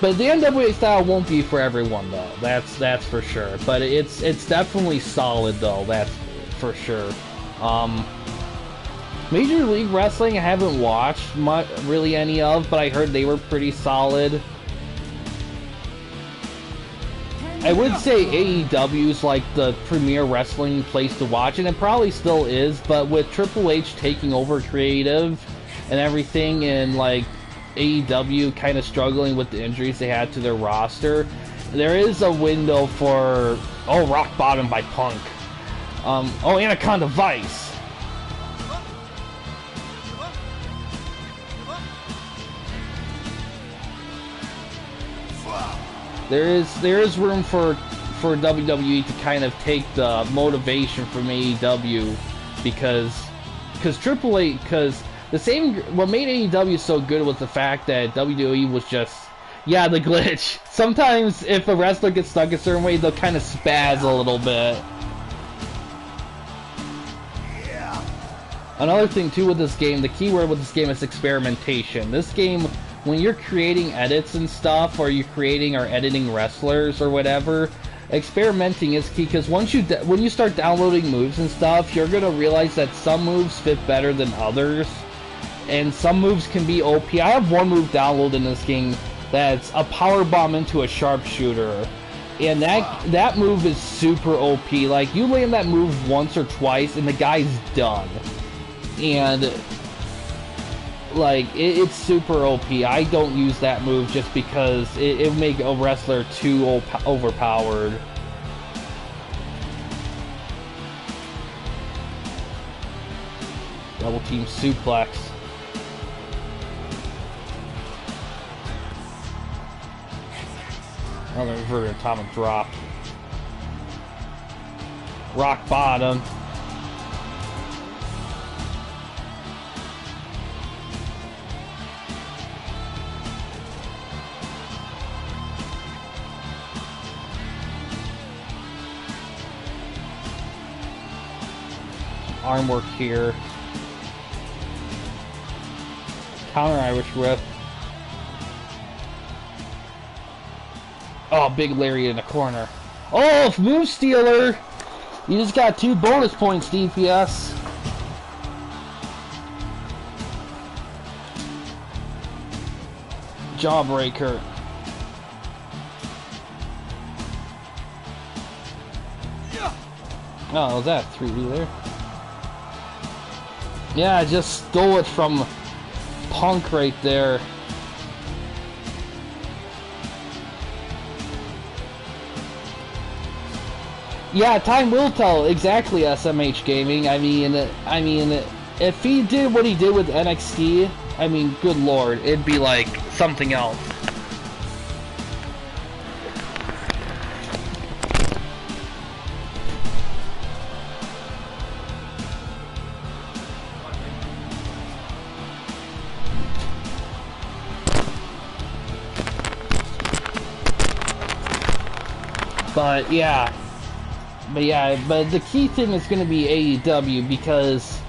But the NWA style won't be for everyone, though. That's for sure. But it's definitely solid, though. That's for sure. Major League Wrestling I haven't watched really any of, but I heard they were pretty solid. I would say AEW's like the premier wrestling place to watch, and it probably still is, but with Triple H taking over creative and everything, and like AEW kind of struggling with the injuries they had to their roster, there is a window for, oh, Rock Bottom by Punk. Oh, Anaconda Vice. There is room for WWE to kind of take the motivation from AEW because Triple H, because what made AEW so good was the fact that WWE was just, yeah, the glitch. Sometimes if a wrestler gets stuck a certain way, they'll kind of spaz a little bit. Another thing too with this game, the key word with this game is experimentation. This game, when you're creating edits and stuff, or you're creating or editing wrestlers or whatever, experimenting is key, because when you start downloading moves and stuff, you're gonna realize that some moves fit better than others, and some moves can be OP. I have one move downloaded in this game that's a power bomb into a sharpshooter, and that move is super OP. Like, you land that move once or twice and the guy's done, and like, it's super OP. I don't use that move just because it would make a wrestler too overpowered. Double team suplex. Another inverted atomic drop. Rock bottom. Arm work here. Counter Irish whip. Oh, big lariat in the corner. Oh, move stealer! You just got 2 bonus points, DPS. Jawbreaker. Oh, was that 3D there? Yeah, I just stole it from Punk right there. Yeah, time will tell. Exactly, SMH Gaming. I mean, if he did what he did with NXT, I mean, good lord, it'd be like something else. But yeah, but the key thing is going to be AEW because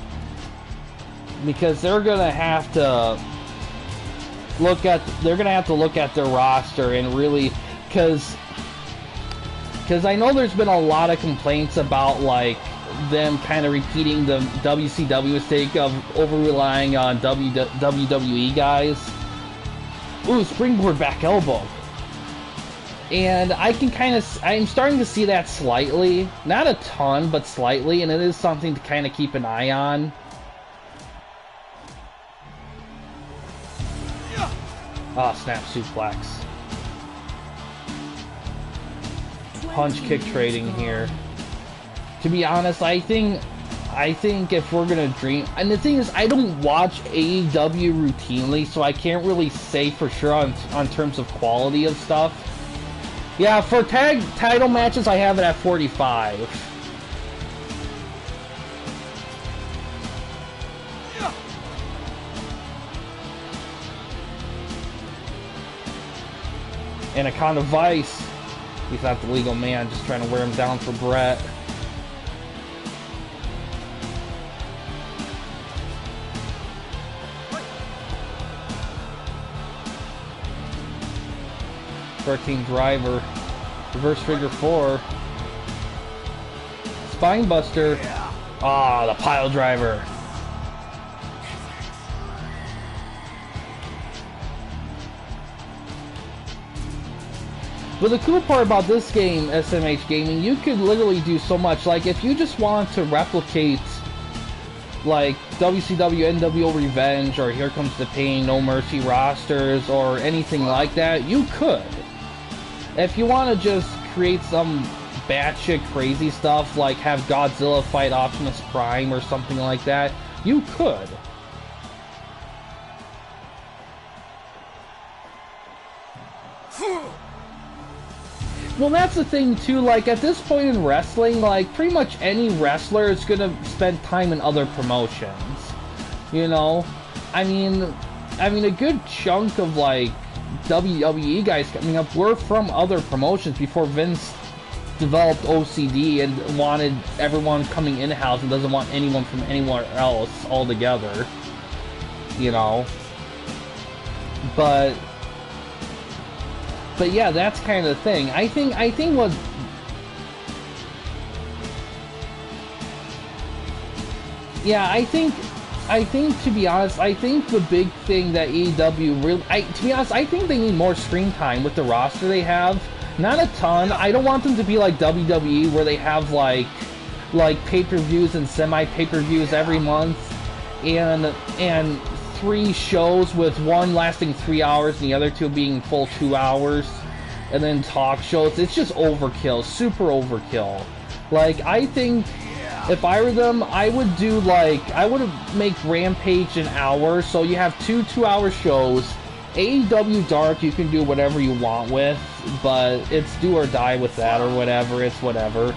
they're going to have to look at their roster and really because I know there's been a lot of complaints about like them kind of repeating the WCW mistake of over relying on WWE guys. Ooh, springboard back elbow. And I'm starting to see that slightly. Not a ton, but slightly, and it is something to kind of keep an eye on. Ah, snap suplex. Punch kick trading here. To be honest, I think if we're gonna dream, and the thing is, I don't watch AEW routinely, so I can't really say for sure on terms of quality of stuff. Yeah, for tag title matches, I have it at 45. Anaconda Vice. He's not the legal man, just trying to wear him down for Brett. Hurricane Driver, reverse figure 4, Spine Buster, ah, the pile driver. But the cool part about this game, SMH Gaming, you could literally do so much. Like, if you just want to replicate, like, WCW, NWO Revenge, or Here Comes the Pain, No Mercy rosters, or anything like that, you could. If you want to just create some batshit crazy stuff, like have Godzilla fight Optimus Prime or something like that, you could. Well, that's the thing too, like at this point in wrestling, like pretty much any wrestler is gonna spend time in other promotions. You know? I mean a good chunk of like WWE guys coming up were from other promotions before Vince developed OCD and wanted everyone coming in-house and doesn't want anyone from anywhere else altogether. You know? But yeah, that's kind of the thing. I think what... Yeah, I think, to be honest, I think the big thing that AEW really... to be honest, I think they need more screen time with the roster they have. Not a ton. I don't want them to be like WWE, where they have, like pay-per-views and semi-pay-per-views every month. And 3 shows with one lasting 3 hours and the other 2 being full 2 hours. And then talk shows. It's just overkill. Super overkill. Like, I think... if I were them, I would do like, I would make Rampage an hour, so you have 2 2-hour shows. AEW Dark you can do whatever you want with, but it's do or die with that or whatever, it's whatever.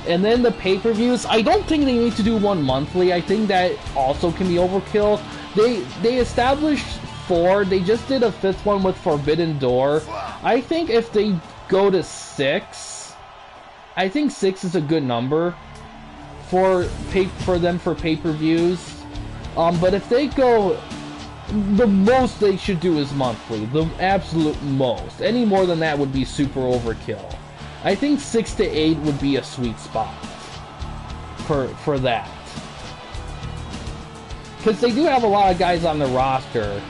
And then the pay-per-views, I don't think they need to do one monthly. I think that also can be overkill. They established 4, they just did a 5th one with Forbidden Door. I think if they go to 6, I think 6 is a good number for them for pay-per-views. But if they go, the most they should do is monthly. The absolute most. Any more than that would be super overkill. I think 6 to 8 would be a sweet spot for that. Because they do have a lot of guys on the roster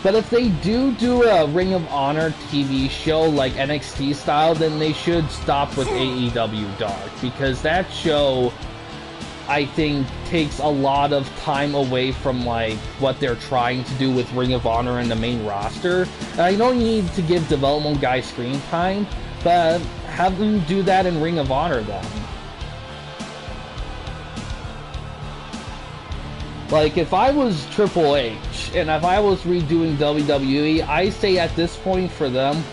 But if they do a Ring of Honor TV show like NXT style, then they should stop with AEW Dark, because that show, I think, takes a lot of time away from like what they're trying to do with Ring of Honor and the main roster. And I know you need to give development guys screen time, but have them do that in Ring of Honor then. Like, if I was Triple H, and if I was redoing WWE, I say at this point for them,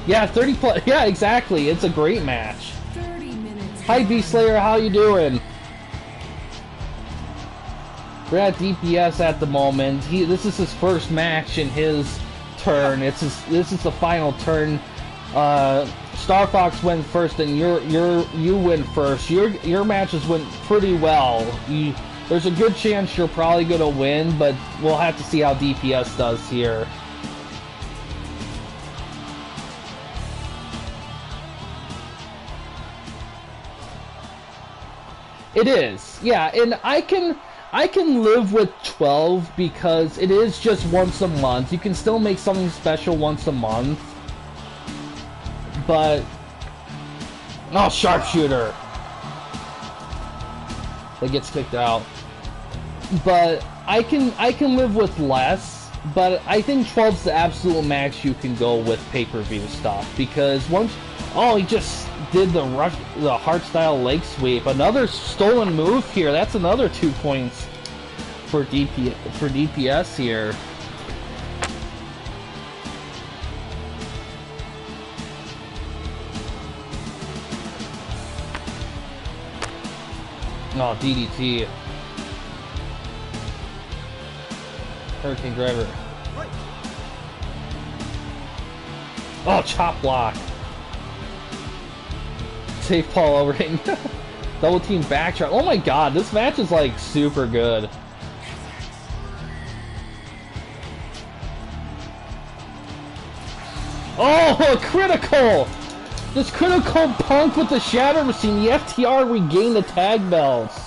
yeah, 30 plus, yeah, exactly, it's a great match. 30 minutes. Hi, Beast Slayer, how you doing? We're at DPS at the moment. This is his first match in his turn. This is the final turn. Star Fox went first, and you win first. Your matches went pretty well. There's a good chance you're probably gonna win, but we'll have to see how DPS does here. It is, yeah, and I can live with 12 because it is just once a month. You can still make something special once a month. But oh, sharpshooter. That gets kicked out. But I can live with less, but I think 12's the absolute max you can go with pay-per-view stuff, because once he just did the hardstyle leg sweep. Another stolen move here. That's another 2 points for DPS here. Oh, DDT. Hurricane Driver. Oh, chop block. Save Paul Ellering. Double team backdrop. Oh my god, this match is like super good. Oh, critical! This critical punk with the Shatter Machine. The FTR regained the tag belts.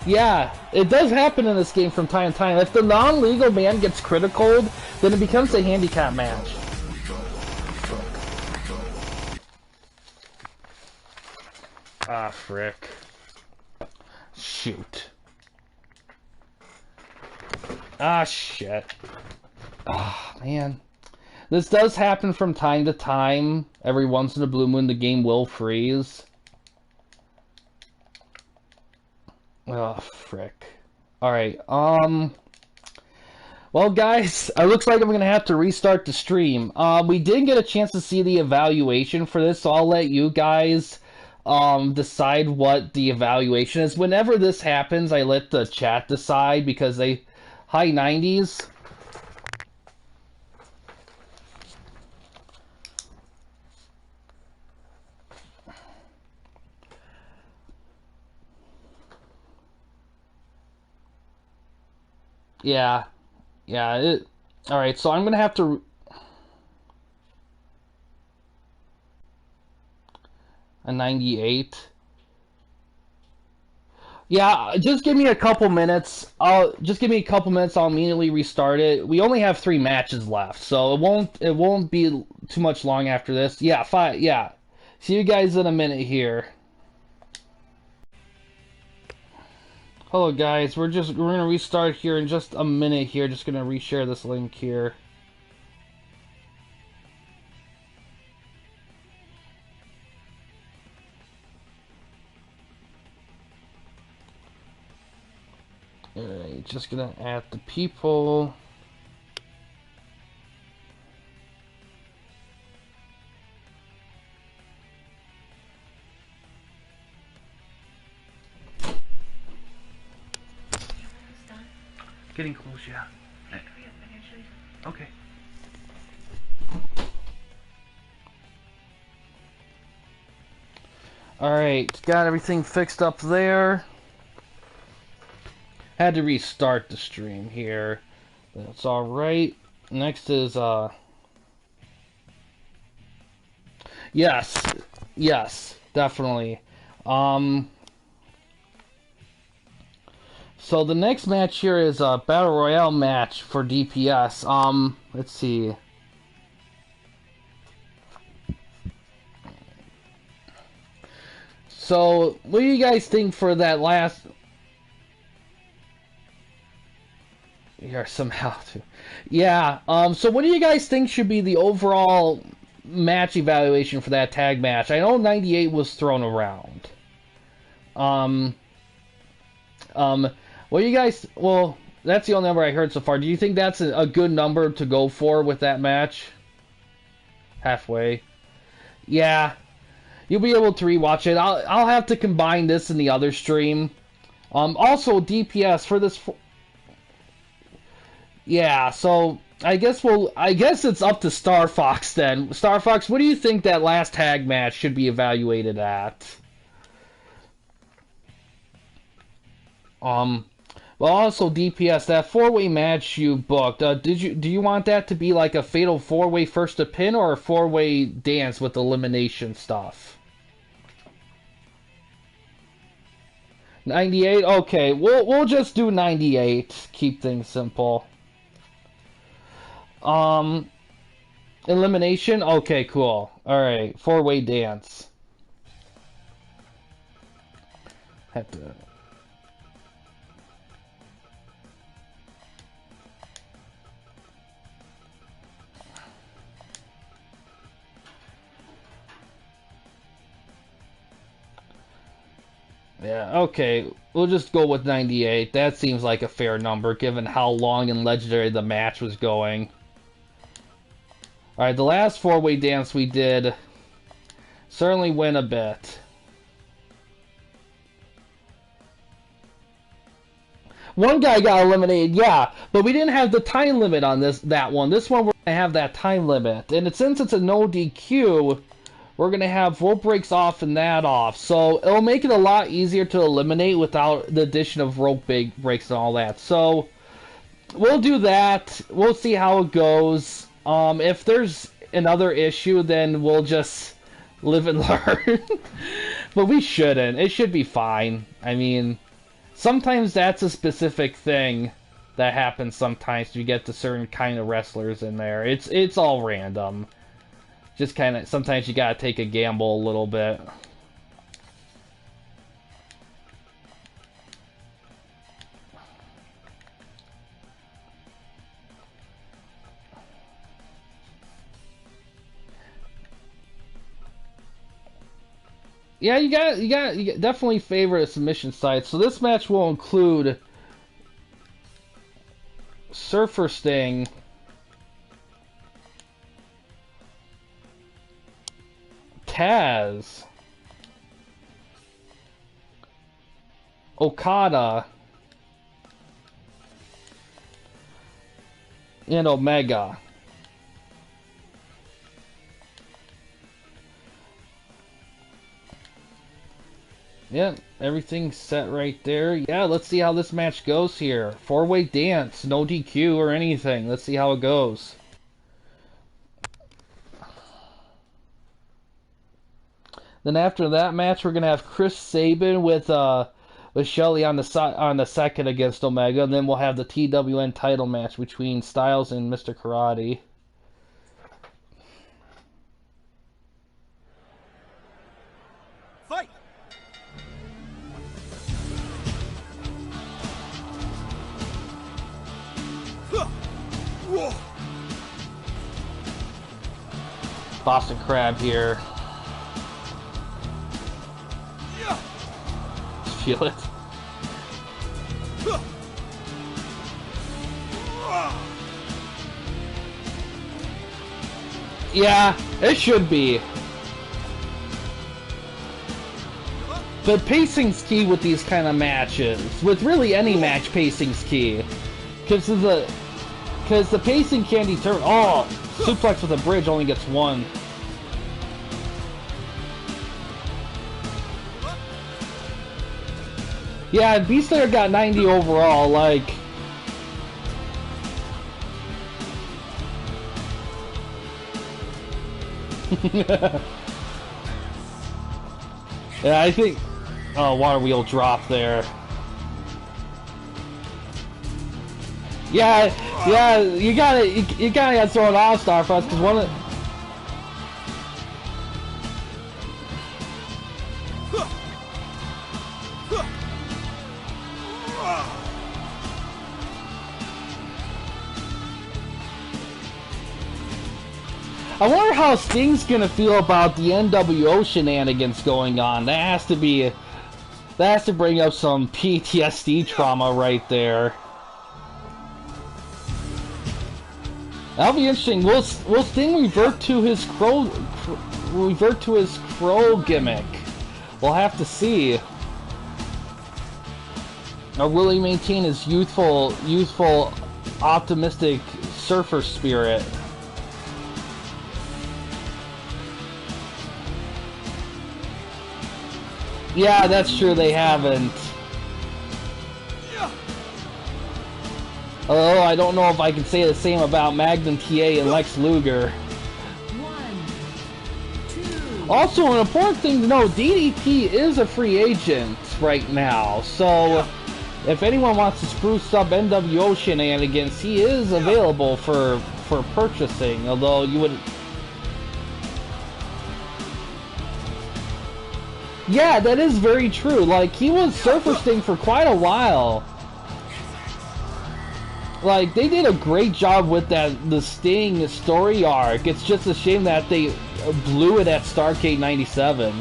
Yeah, it does happen in this game from time to time. If the non-legal man gets criticaled, then it becomes a handicap match. Ah, frick. Shoot. Ah, shit. Ah, man. This does happen from time to time. Every once in a blue moon, the game will freeze. Oh, frick. Alright, well, guys, it looks like I'm gonna have to restart the stream. We did get a chance to see the evaluation for this, so I'll let you guys, decide what the evaluation is. Whenever this happens, I let the chat decide, because they... High 90s. Yeah. Yeah, alright, so I'm gonna have to... A 98. Yeah, just give me a couple minutes. I'll immediately restart it. We only have 3 matches left, so it won't be too much long after this. Yeah, 5. Yeah. See you guys in a minute here. Hello guys, we're gonna restart here in just a minute here. Just gonna reshare this link here. Alright, just gonna add the people. Getting close, yeah. Okay. Alright, got everything fixed up there. Had to restart the stream here. That's alright. Next is, Yes. Yes, definitely. So the next match here is a Battle Royale match for DPS. Let's see. So, what do you guys think for that last... Here, somehow, too. Yeah, so what do you guys think should be the overall match evaluation for that tag match? I know 98 was thrown around. What do you guys... Well, that's the only number I heard so far. Do you think that's a good number to go for with that match? Halfway. Yeah. You'll be able to rewatch it. I'll have to combine this in the other stream. Also, DPS for this... Yeah, so I guess it's up to Star Fox then. Star Fox, what do you think that last tag match should be evaluated at? Well, also DPS, that four-way match you booked. Do you want that to be like a fatal four-way first to pin or a four-way dance with elimination stuff? 98. Okay, we'll just do 98. Keep things simple. Elimination. Okay, cool. All right, four-way dance. Have to. Yeah, okay. We'll just go with 98. That seems like a fair number, given how long and legendary the match was going. Alright, the last four-way dance we did certainly went a bit. One guy got eliminated, yeah, but we didn't have the time limit on that one. This one, we're going to have that time limit. And since it's a no DQ... we're going to have rope breaks off and that off. So it'll make it a lot easier to eliminate without the addition of rope breaks and all that. So we'll do that. We'll see how it goes. If there's another issue, then we'll just live and learn. But we shouldn't. It should be fine. I mean, sometimes that's a specific thing that happens sometimes. You get to certain kind of wrestlers in there. It's all random. Just kind of, sometimes you gotta take a gamble a little bit. Yeah, you got definitely favor a submission site. So this match will include Surfer Sting, Taz, Okada, and Omega. Yeah, everything's set right there. Yeah, let's see how this match goes here. Four-way dance, no DQ or anything. Let's see how it goes. Then after that match, we're gonna have Chris Sabin with Shelley on the second against Omega, and then we'll have the TWN title match between Styles and Mr. Karate. Fight! Boston Crab here. Feel it. Yeah, it should be. The pacing's key with these kind of matches. With really any match, pacing's key. Because the pacing can determine... Oh! Suplex with a bridge only gets one. Yeah, Beastlayer got 90 overall, like... Yeah, I think... Oh, water wheel drop there. Yeah, you gotta throw an all-star for us, because one of... I wonder how Sting's gonna feel about the NWO shenanigans going on. That has to bring up some PTSD trauma right there. That'll be interesting. Will Sting revert to his crow gimmick? We'll have to see. Or will he maintain his youthful, optimistic surfer spirit? Yeah, that's true, they haven't. Although I don't know if I can say the same about Magnum TA and Lex Luger. Also, an important thing to know, DDP is a free agent right now, so if anyone wants to spruce up NWO shenanigans, he is available for purchasing, although you would... Yeah, that is very true. Like, he was Surfer Sting for quite a while. Like, they did a great job with the Sting story arc. It's just a shame that they blew it at Starrcade 97.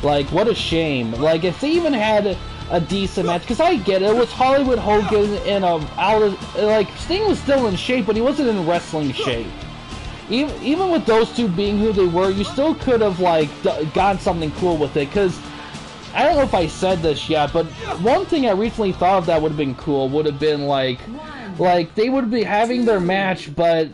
Like, what a shame. Like, if they even had a decent match, because I get it, it was Hollywood Hogan in like, Sting was still in shape, but he wasn't in wrestling shape. Even with those two being who they were, you still could have, like, gotten something cool with it, because I don't know if I said this yet, but one thing I recently thought of that would have been cool would have been, like they would be having their match, but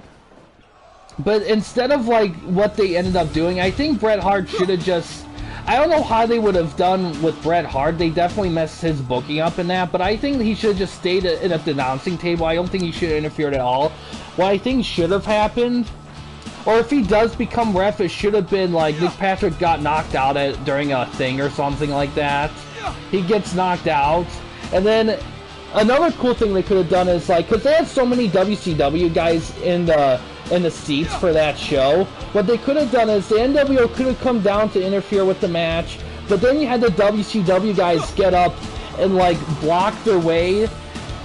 instead of, like, what they ended up doing, I think Bret Hart should have just... I don't know how they would have done with Bret Hart. They definitely messed his booking up in that, but I think he should have just stayed at the announcing table. I don't think he should have interfered at all. What I think should have happened... Or if he does become ref, it should have been like Nick Patrick got knocked out during a thing or something like that. He gets knocked out. And then another cool thing they could have done is, like, because they had so many WCW guys in the seats for that show, what they could have done is the NWO could have come down to interfere with the match, but then you had the WCW guys get up and, like, block their way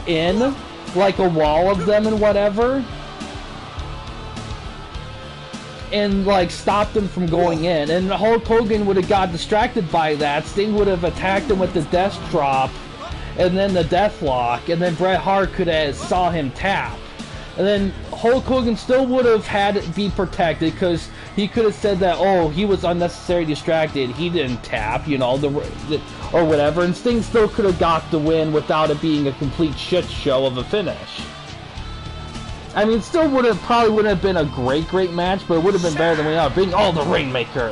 in, like a wall of them and whatever. And, like, stop them from going in. And Hulk Hogan would have got distracted by that. Sting would have attacked him with the death drop, and then the death lock, and then Bret Hart could have saw him tap. And then Hulk Hogan still would have had to be protected, because he could have said that, oh, he was unnecessarily distracted, he didn't tap, you know, or whatever, and Sting still could have got the win without it being a complete shit show of a finish. I mean, it still probably wouldn't have been a great match, but it would have been better than without being the Rainmaker.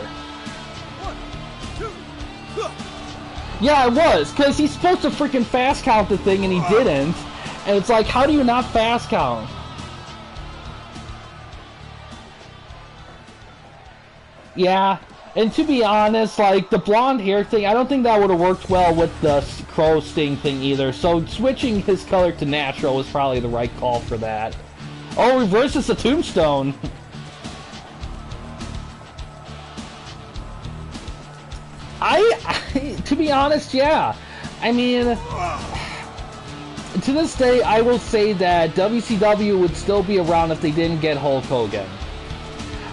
Yeah, it was, because he's supposed to freaking fast count the thing and he didn't. And it's like, how do you not fast count? Yeah, and to be honest, like, the blonde hair thing, I don't think that would have worked well with the Crow Sting thing either. So switching his color to natural was probably the right call for that. Oh, reverses the tombstone. To be honest, yeah. I mean, to this day, I will say that WCW would still be around if they didn't get Hulk Hogan.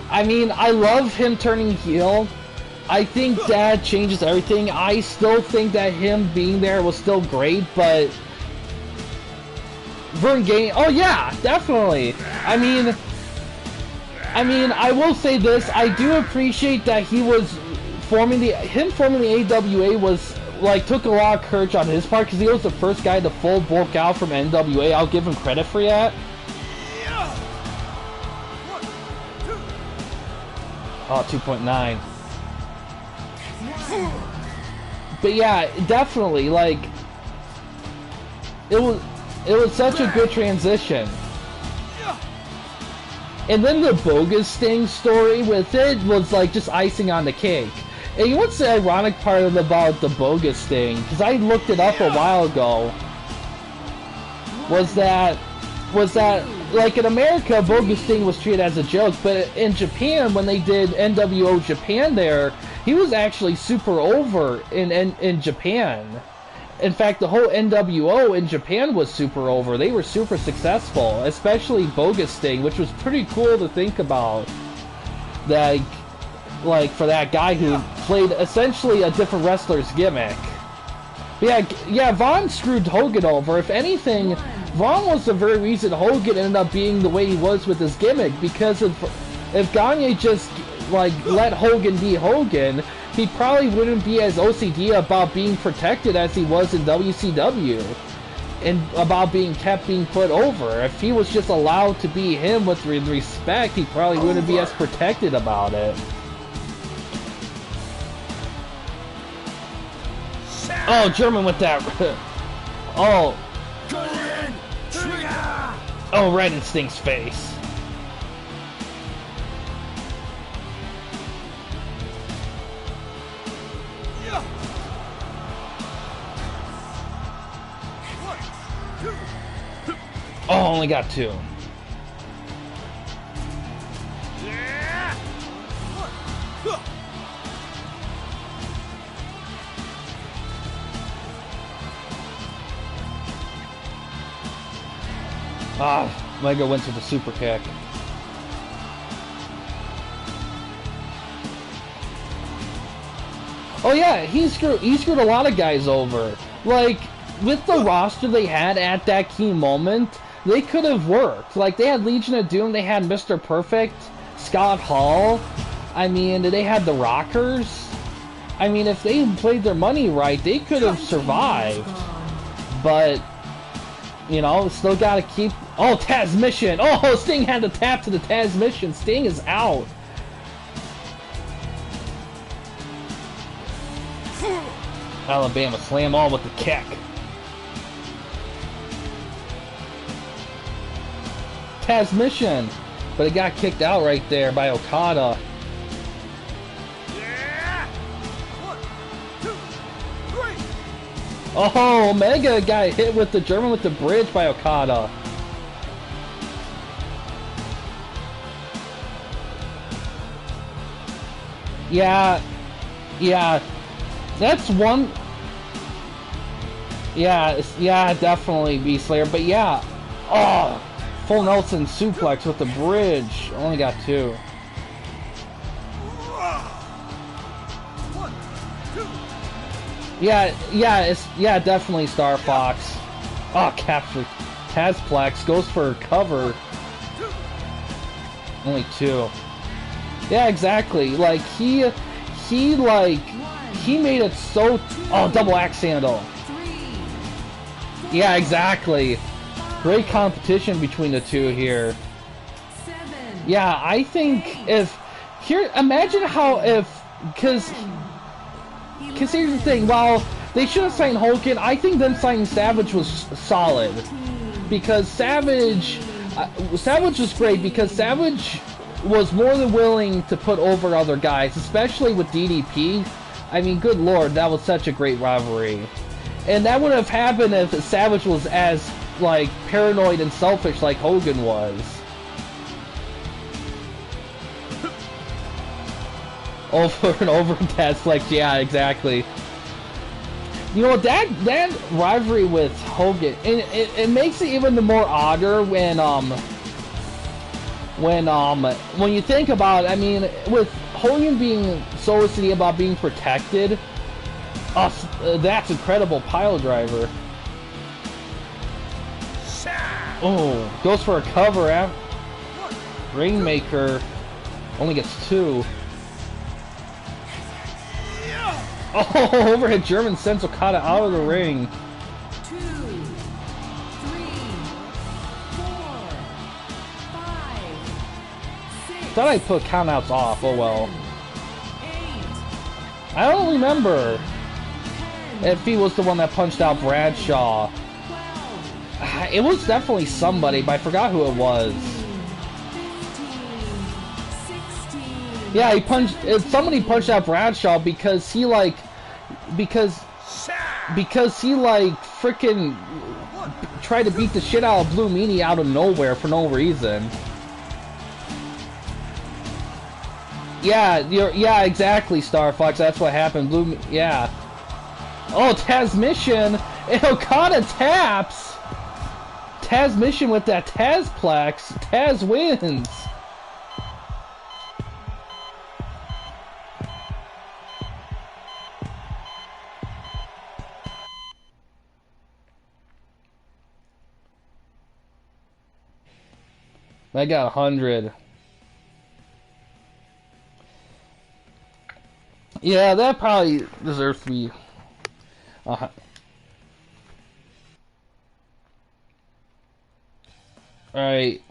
I mean, I love him turning heel. I think that changes everything. I still think that him being there was still great, but... Vern Gagne, oh yeah, definitely. I mean, I will say this, I do appreciate that he was forming the AWA was, like, took a lot of courage on his part, because he was the first guy to full bulk out from NWA. I'll give him credit for that. Oh, 2.9. But yeah, definitely, like, it was such a good transition. And then the bogus Sting story with it was, like, just icing on the cake. And you know what's the ironic part about the bogus Sting? Because I looked it up a while ago. Was that was that, like, in America, Bogus Sting was treated as a joke, but in Japan, when they did NWO Japan there, he was actually super over in Japan. In fact, the whole NWO in Japan was super over. They were super successful, especially Bogus Sting, which was pretty cool to think about. That, like, for that guy who played essentially a different wrestler's gimmick. Yeah, Vaughn screwed Hogan over. If anything, Vaughn was the very reason Hogan ended up being the way he was with his gimmick, because if Gagne just, like, let Hogan be Hogan, he probably wouldn't be as OCD about being protected as he was in WCW, and about being put over. If he was just allowed to be him with respect, he probably wouldn't be as protected about it. Oh, German with that. Oh. Oh, right in Sting's face. Oh, only got 2. Ah, Mega went to the super kick. Oh yeah, he screwed a lot of guys over. Like, with the roster they had at that key moment, they could have worked. Like, they had Legion of Doom, they had Mr. Perfect, Scott Hall. I mean, they had the Rockers. I mean, if they played their money right, they could have survived. But, you know, still gotta keep... Oh, Taz Mission! Oh, Sting had to tap to the Taz Mission. Sting is out. Alabama Slam all with the kick. Taz Mission! But it got kicked out right there by Okada. Yeah! 1, 2, 3. Oh, Omega got hit with the German with the bridge by Okada. Yeah, that's one. Yeah, definitely Beast Slayer. But yeah, oh, full Nelson suplex with the bridge. Only got 2. 1, 2. Yeah, definitely Star Fox. Oh, captured. Tazplex goes for a cover. Only 2. Yeah, exactly. Like, he made it so... Oh, double axe handle. Yeah, exactly. Great competition between the two here. Yeah, I think if... Here, imagine how if... Because here's the thing, while they should have signed Hogan, I think them signing Savage was solid. Because Savage was great, because Savage was more than willing to put over other guys, especially with DDP. I mean, good lord, that was such a great rivalry. And that would have happened if Savage was as, like, paranoid and selfish like Hogan was. Over and over Tazplex, yeah, exactly. You know, that rivalry with Hogan, it makes it even more odder when you think about it. I mean, with Hogan being so OCD about being protected, that's incredible pile driver. Oh, goes for a cover after Rainmaker, only gets 2. Oh, overhead German sends Okada out of the ring. 2, 3, 4, 5, 6. Thought I put countouts off. Oh well. 8, I don't remember 10, if he was the one that punched out Bradshaw. 12, It was definitely somebody, but I forgot who it was. 15, 16. Yeah, he punched. Somebody punched out Bradshaw because he like, because he like freaking tried to beat the shit out of Blue Meanie out of nowhere for no reason. Yeah, exactly, Star Fox. That's what happened. Yeah. Oh, Tazmission! And Okada taps! Tazmission with that Tazplex. Taz wins! I got 100. Yeah, that probably deserves to be... Alright.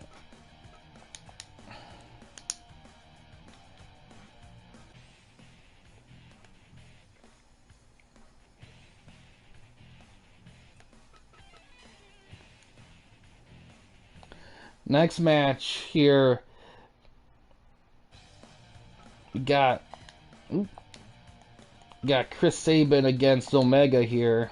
Next match here. We got Chris Sabin against Omega here.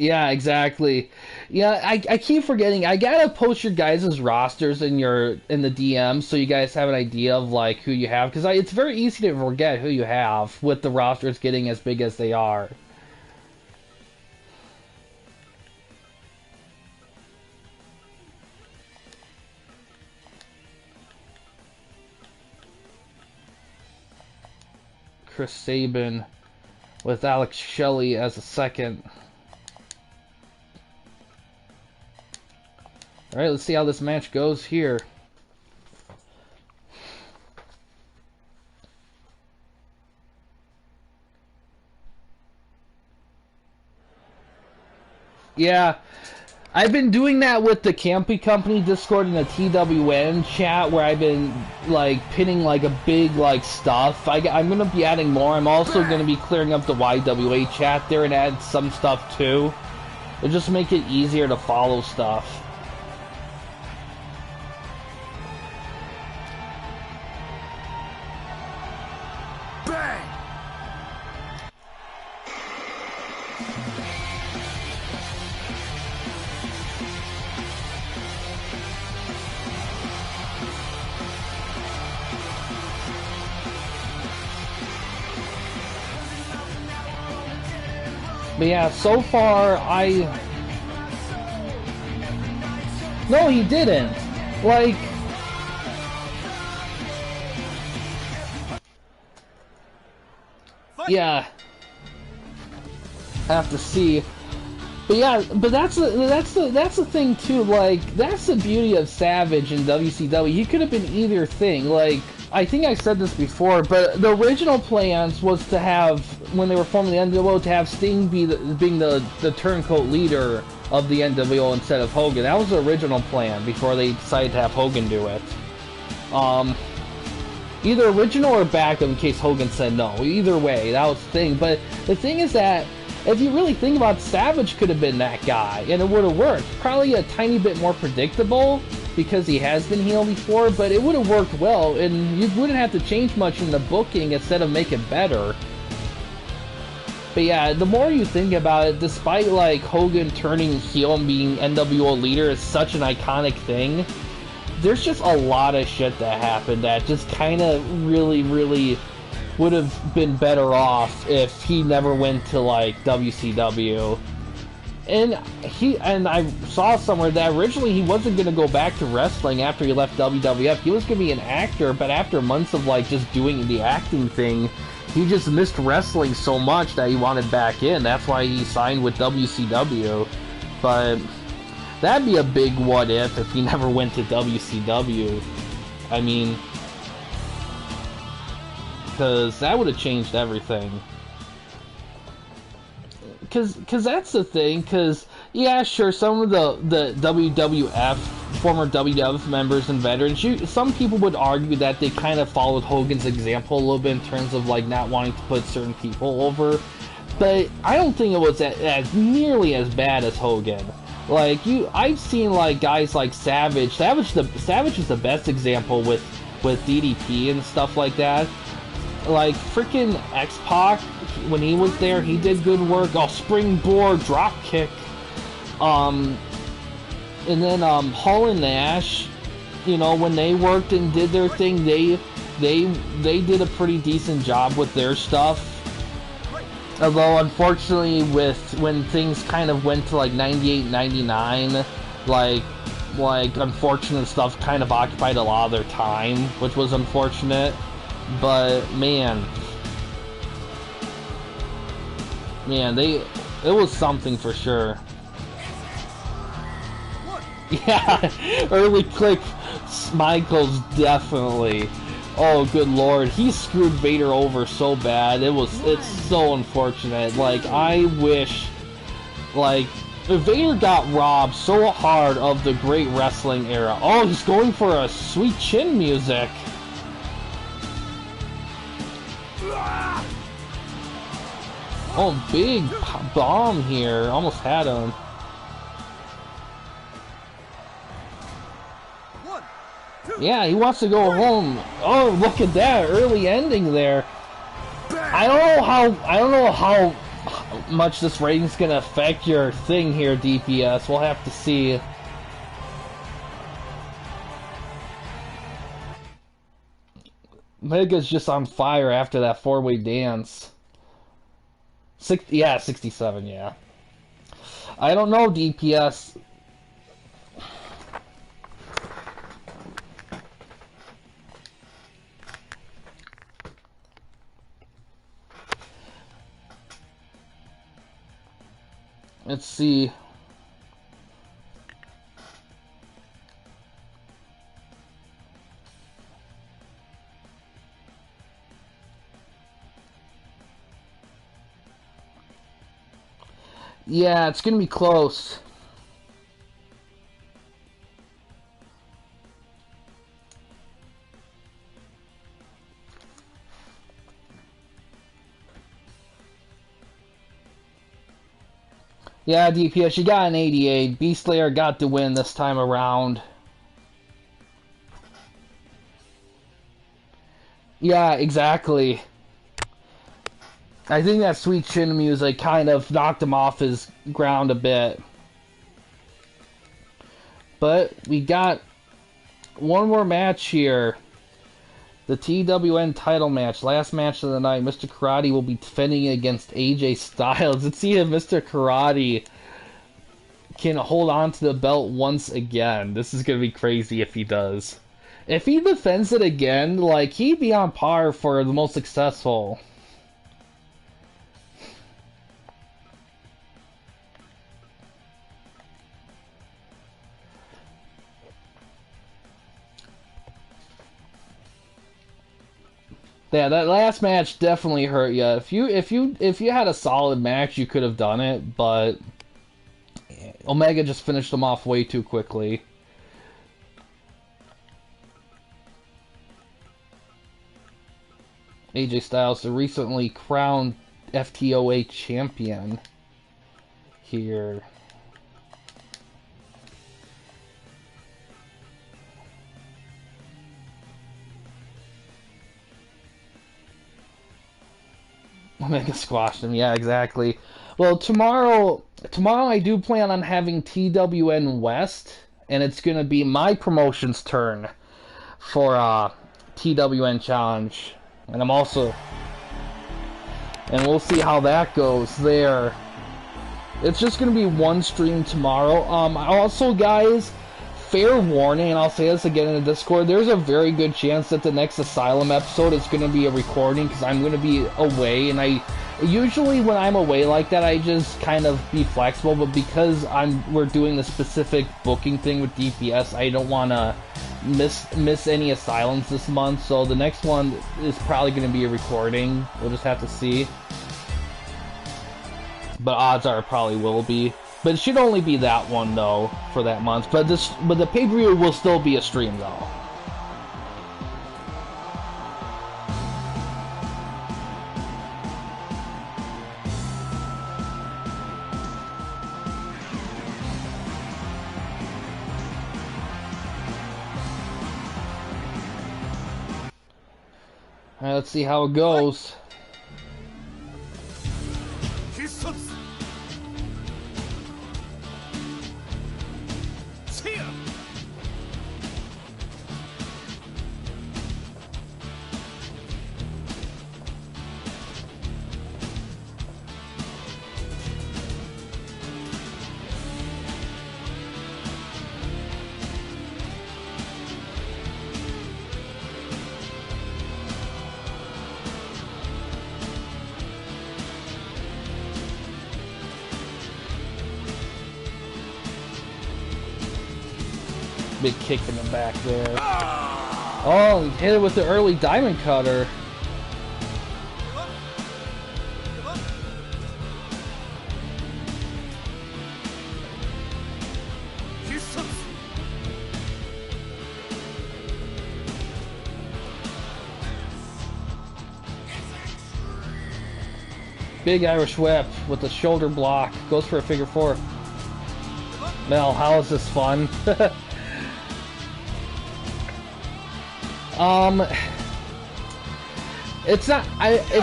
Yeah, exactly. Yeah, I keep forgetting. I gotta post your guys' rosters in the DM so you guys have an idea of like who you have, because it's very easy to forget who you have with the rosters getting as big as they are. Chris Sabin with Alex Shelley as a second. Alright, let's see how this match goes here. Yeah, I've been doing that with the Campy Company Discord and the TWN chat where I've been like pinning like a big like stuff. I'm gonna be adding more. I'm also gonna be clearing up the YWA chat there and add some stuff too. It'll just make it easier to follow stuff. But yeah, so far No, he didn't. Like... Yeah. Have to see. But yeah, but that's the thing too, like, that's the beauty of Savage in WCW. He could have been either thing. Like, I think I said this before, but the original plans was to have, when they were forming the NWO, to have Sting being the turncoat leader of the NWO instead of Hogan. That was the original plan before they decided to have Hogan do it. Either original or backup in case Hogan said no. Either way, that was the thing. But the thing is that if you really think about it, Savage could have been that guy, and it would have worked. Probably a tiny bit more predictable, because he has been heel before, but it would have worked well, and you wouldn't have to change much in the booking instead of make it better. But yeah, the more you think about it, despite like Hogan turning heel and being NWO leader is such an iconic thing, there's just a lot of shit that happened that just kind of really would have been better off if he never went to like WCW. And I saw somewhere that originally he wasn't going to go back to wrestling after he left WWF. He was going to be an actor, but after months of like just doing the acting thing, he just missed wrestling so much that he wanted back in. That's why he signed with WCW. But that'd be a big what if he never went to WCW. I mean, because that would have changed everything. cause that's the thing. Cause yeah, sure, some of the WWF former WWF members and veterans, some people would argue that they kind of followed Hogan's example a little bit in terms of like not wanting to put certain people over. But I don't think it was as nearly as bad as Hogan. Like I've seen like guys like Savage. Savage is the best example with DDP and stuff like that. Like freaking X-Pac, when he was there, he did good work. Oh, springboard drop kick. And then Hall and Nash, you know, when they worked and did their thing, they did a pretty decent job with their stuff. Although unfortunately, when things kind of went to like 98, 99, like unfortunate stuff kind of occupied a lot of their time, which was unfortunate. But man, it was something for sure. Yeah, early click Michaels definitely. Oh good lord, he screwed Vader over so bad. It's so unfortunate. Like I wish, like Vader got robbed so hard of the great wrestling era. Oh, he's going for a sweet chin music. Oh, big bomb here. Almost had him. Yeah, he wants to go home. Oh, look at that early ending there. I don't know how much this rating's gonna affect your thing here, DPS. We'll have to see. Mega's just on fire after that four-way dance. 67, yeah. I don't know, DPS. Let's see. Yeah, it's gonna be close. Yeah, DPS, you got an 88. Beast Slayer got the win this time around. Yeah, exactly. I think that sweet chin music kind of knocked him off his ground a bit. But we got one more match here. The TWN title match, last match of the night. Mr. Karate will be defending against AJ Styles. Let's see if Mr. Karate can hold on to the belt once again. This is going to be crazy if he does. If he defends it again, like, he'd be on par for the most successful. Yeah, that last match definitely hurt you. If you had a solid match, you could have done it, but Omega just finished them off way too quickly. AJ Styles, the recently crowned FTOA champion here. Omega squashed him, yeah, exactly. Well, tomorrow I do plan on having TWN West, and it's gonna be my promotion's turn for TWN Challenge, and we'll see how that goes there. It's just gonna be one stream tomorrow. Also, guys, fair warning, and I'll say this again in the Discord, there's a very good chance that the next Asylum episode is going to be a recording, because I'm going to be away, and usually when I'm away like that, I just kind of be flexible, but because we're doing the specific booking thing with DPS, I don't want to miss any Asylums this month, so the next one is probably going to be a recording. We'll just have to see. but odds are it probably will be. But it should only be that one though for that month. But the pay-per-view will still be a stream though. Alright, let's see how it goes. Big kick in the back there. Oh, he hit it with the early diamond cutter. Big Irish whip with the shoulder block. Goes for a figure four. Mel, how is this fun? It's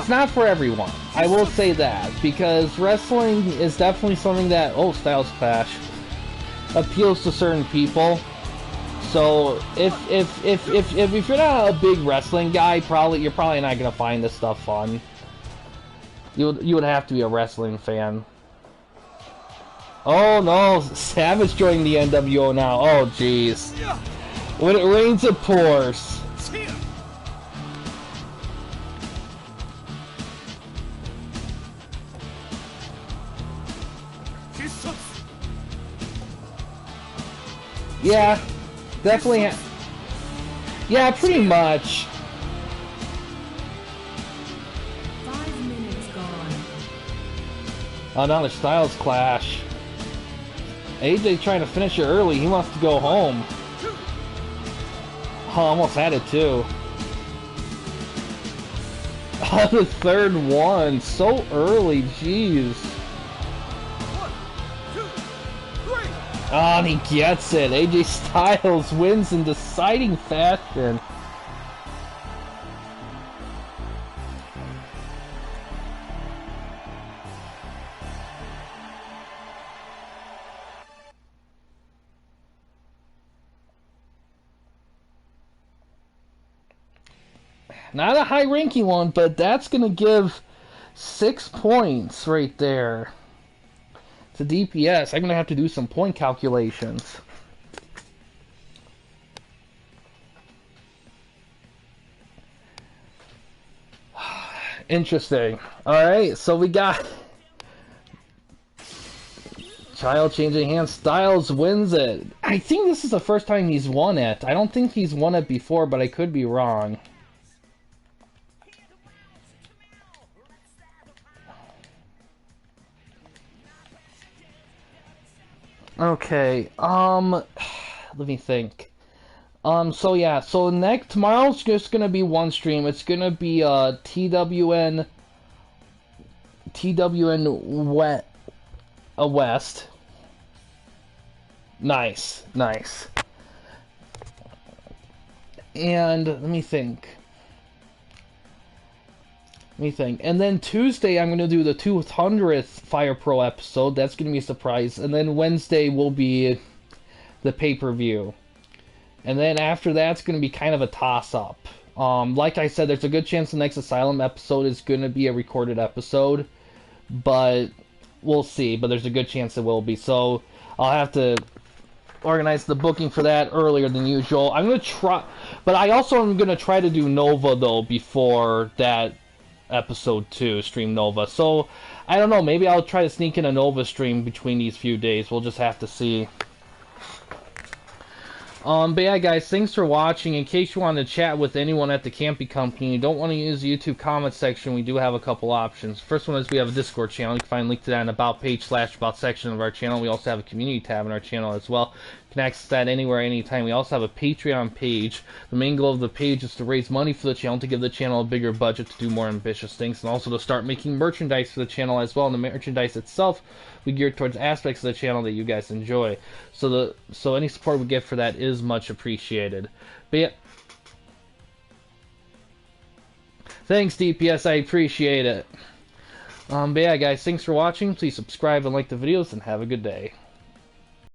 not for everyone. I will say that, because wrestling is definitely something that, oh, Styles Clash, appeals to certain people. So if you're not a big wrestling guy, you're probably not gonna find this stuff fun. You would have to be a wrestling fan. Oh no, Savage joining the NWO now. Oh jeez. When it rains, it pours. Yeah, definitely. Yeah, pretty much. 5 minutes gone. Another Styles Clash. AJ trying to finish it early. He wants to go home. Oh, almost had it too. Oh, the third one. So early. Jeez. Oh, and he gets it. AJ Styles wins in deciding fashion. Not a high-ranking one, but that's going to give 6 points right there to DPS. I'm going to have to do some point calculations. Interesting. Alright, so we got Child changing hands. Styles wins it. I think this is the first time he's won it. I don't think he's won it before, but I could be wrong. Okay, let me think. So yeah, so tomorrow's just gonna be one stream. It's gonna be, TWN West. Nice. And, let me think. And then Tuesday, I'm going to do the 200th Fire Pro episode. That's going to be a surprise. And then Wednesday will be the pay-per-view. And then after that, it's going to be kind of a toss-up. Like I said, there's a good chance the next Asylum episode is going to be a recorded episode. But we'll see. But there's a good chance it will be. So I'll have to organize the booking for that earlier than usual. I'm going to try... But I also am going to try to do Nova, though, before that episode 2, stream Nova. So, I don't know, maybe I'll try to sneak in a Nova stream between these few days. We'll just have to see. But yeah, guys, thanks for watching. In case you want to chat with anyone at the Campy Company, you don't want to use the YouTube comment section, we do have a couple options. First one is we have a Discord channel. You can find a link to that in About page / About section of our channel. We also have a community tab in our channel as well. You can access that anywhere, anytime. We also have a Patreon page. The main goal of the page is to raise money for the channel, to give the channel a bigger budget to do more ambitious things, and also to start making merchandise for the channel as well. And the merchandise itself, we gear towards aspects of the channel that you guys enjoy. So any support we get for that is much appreciated. But yeah, thanks DPS, I appreciate it. But yeah, guys, thanks for watching. Please subscribe and like the videos, and have a good day.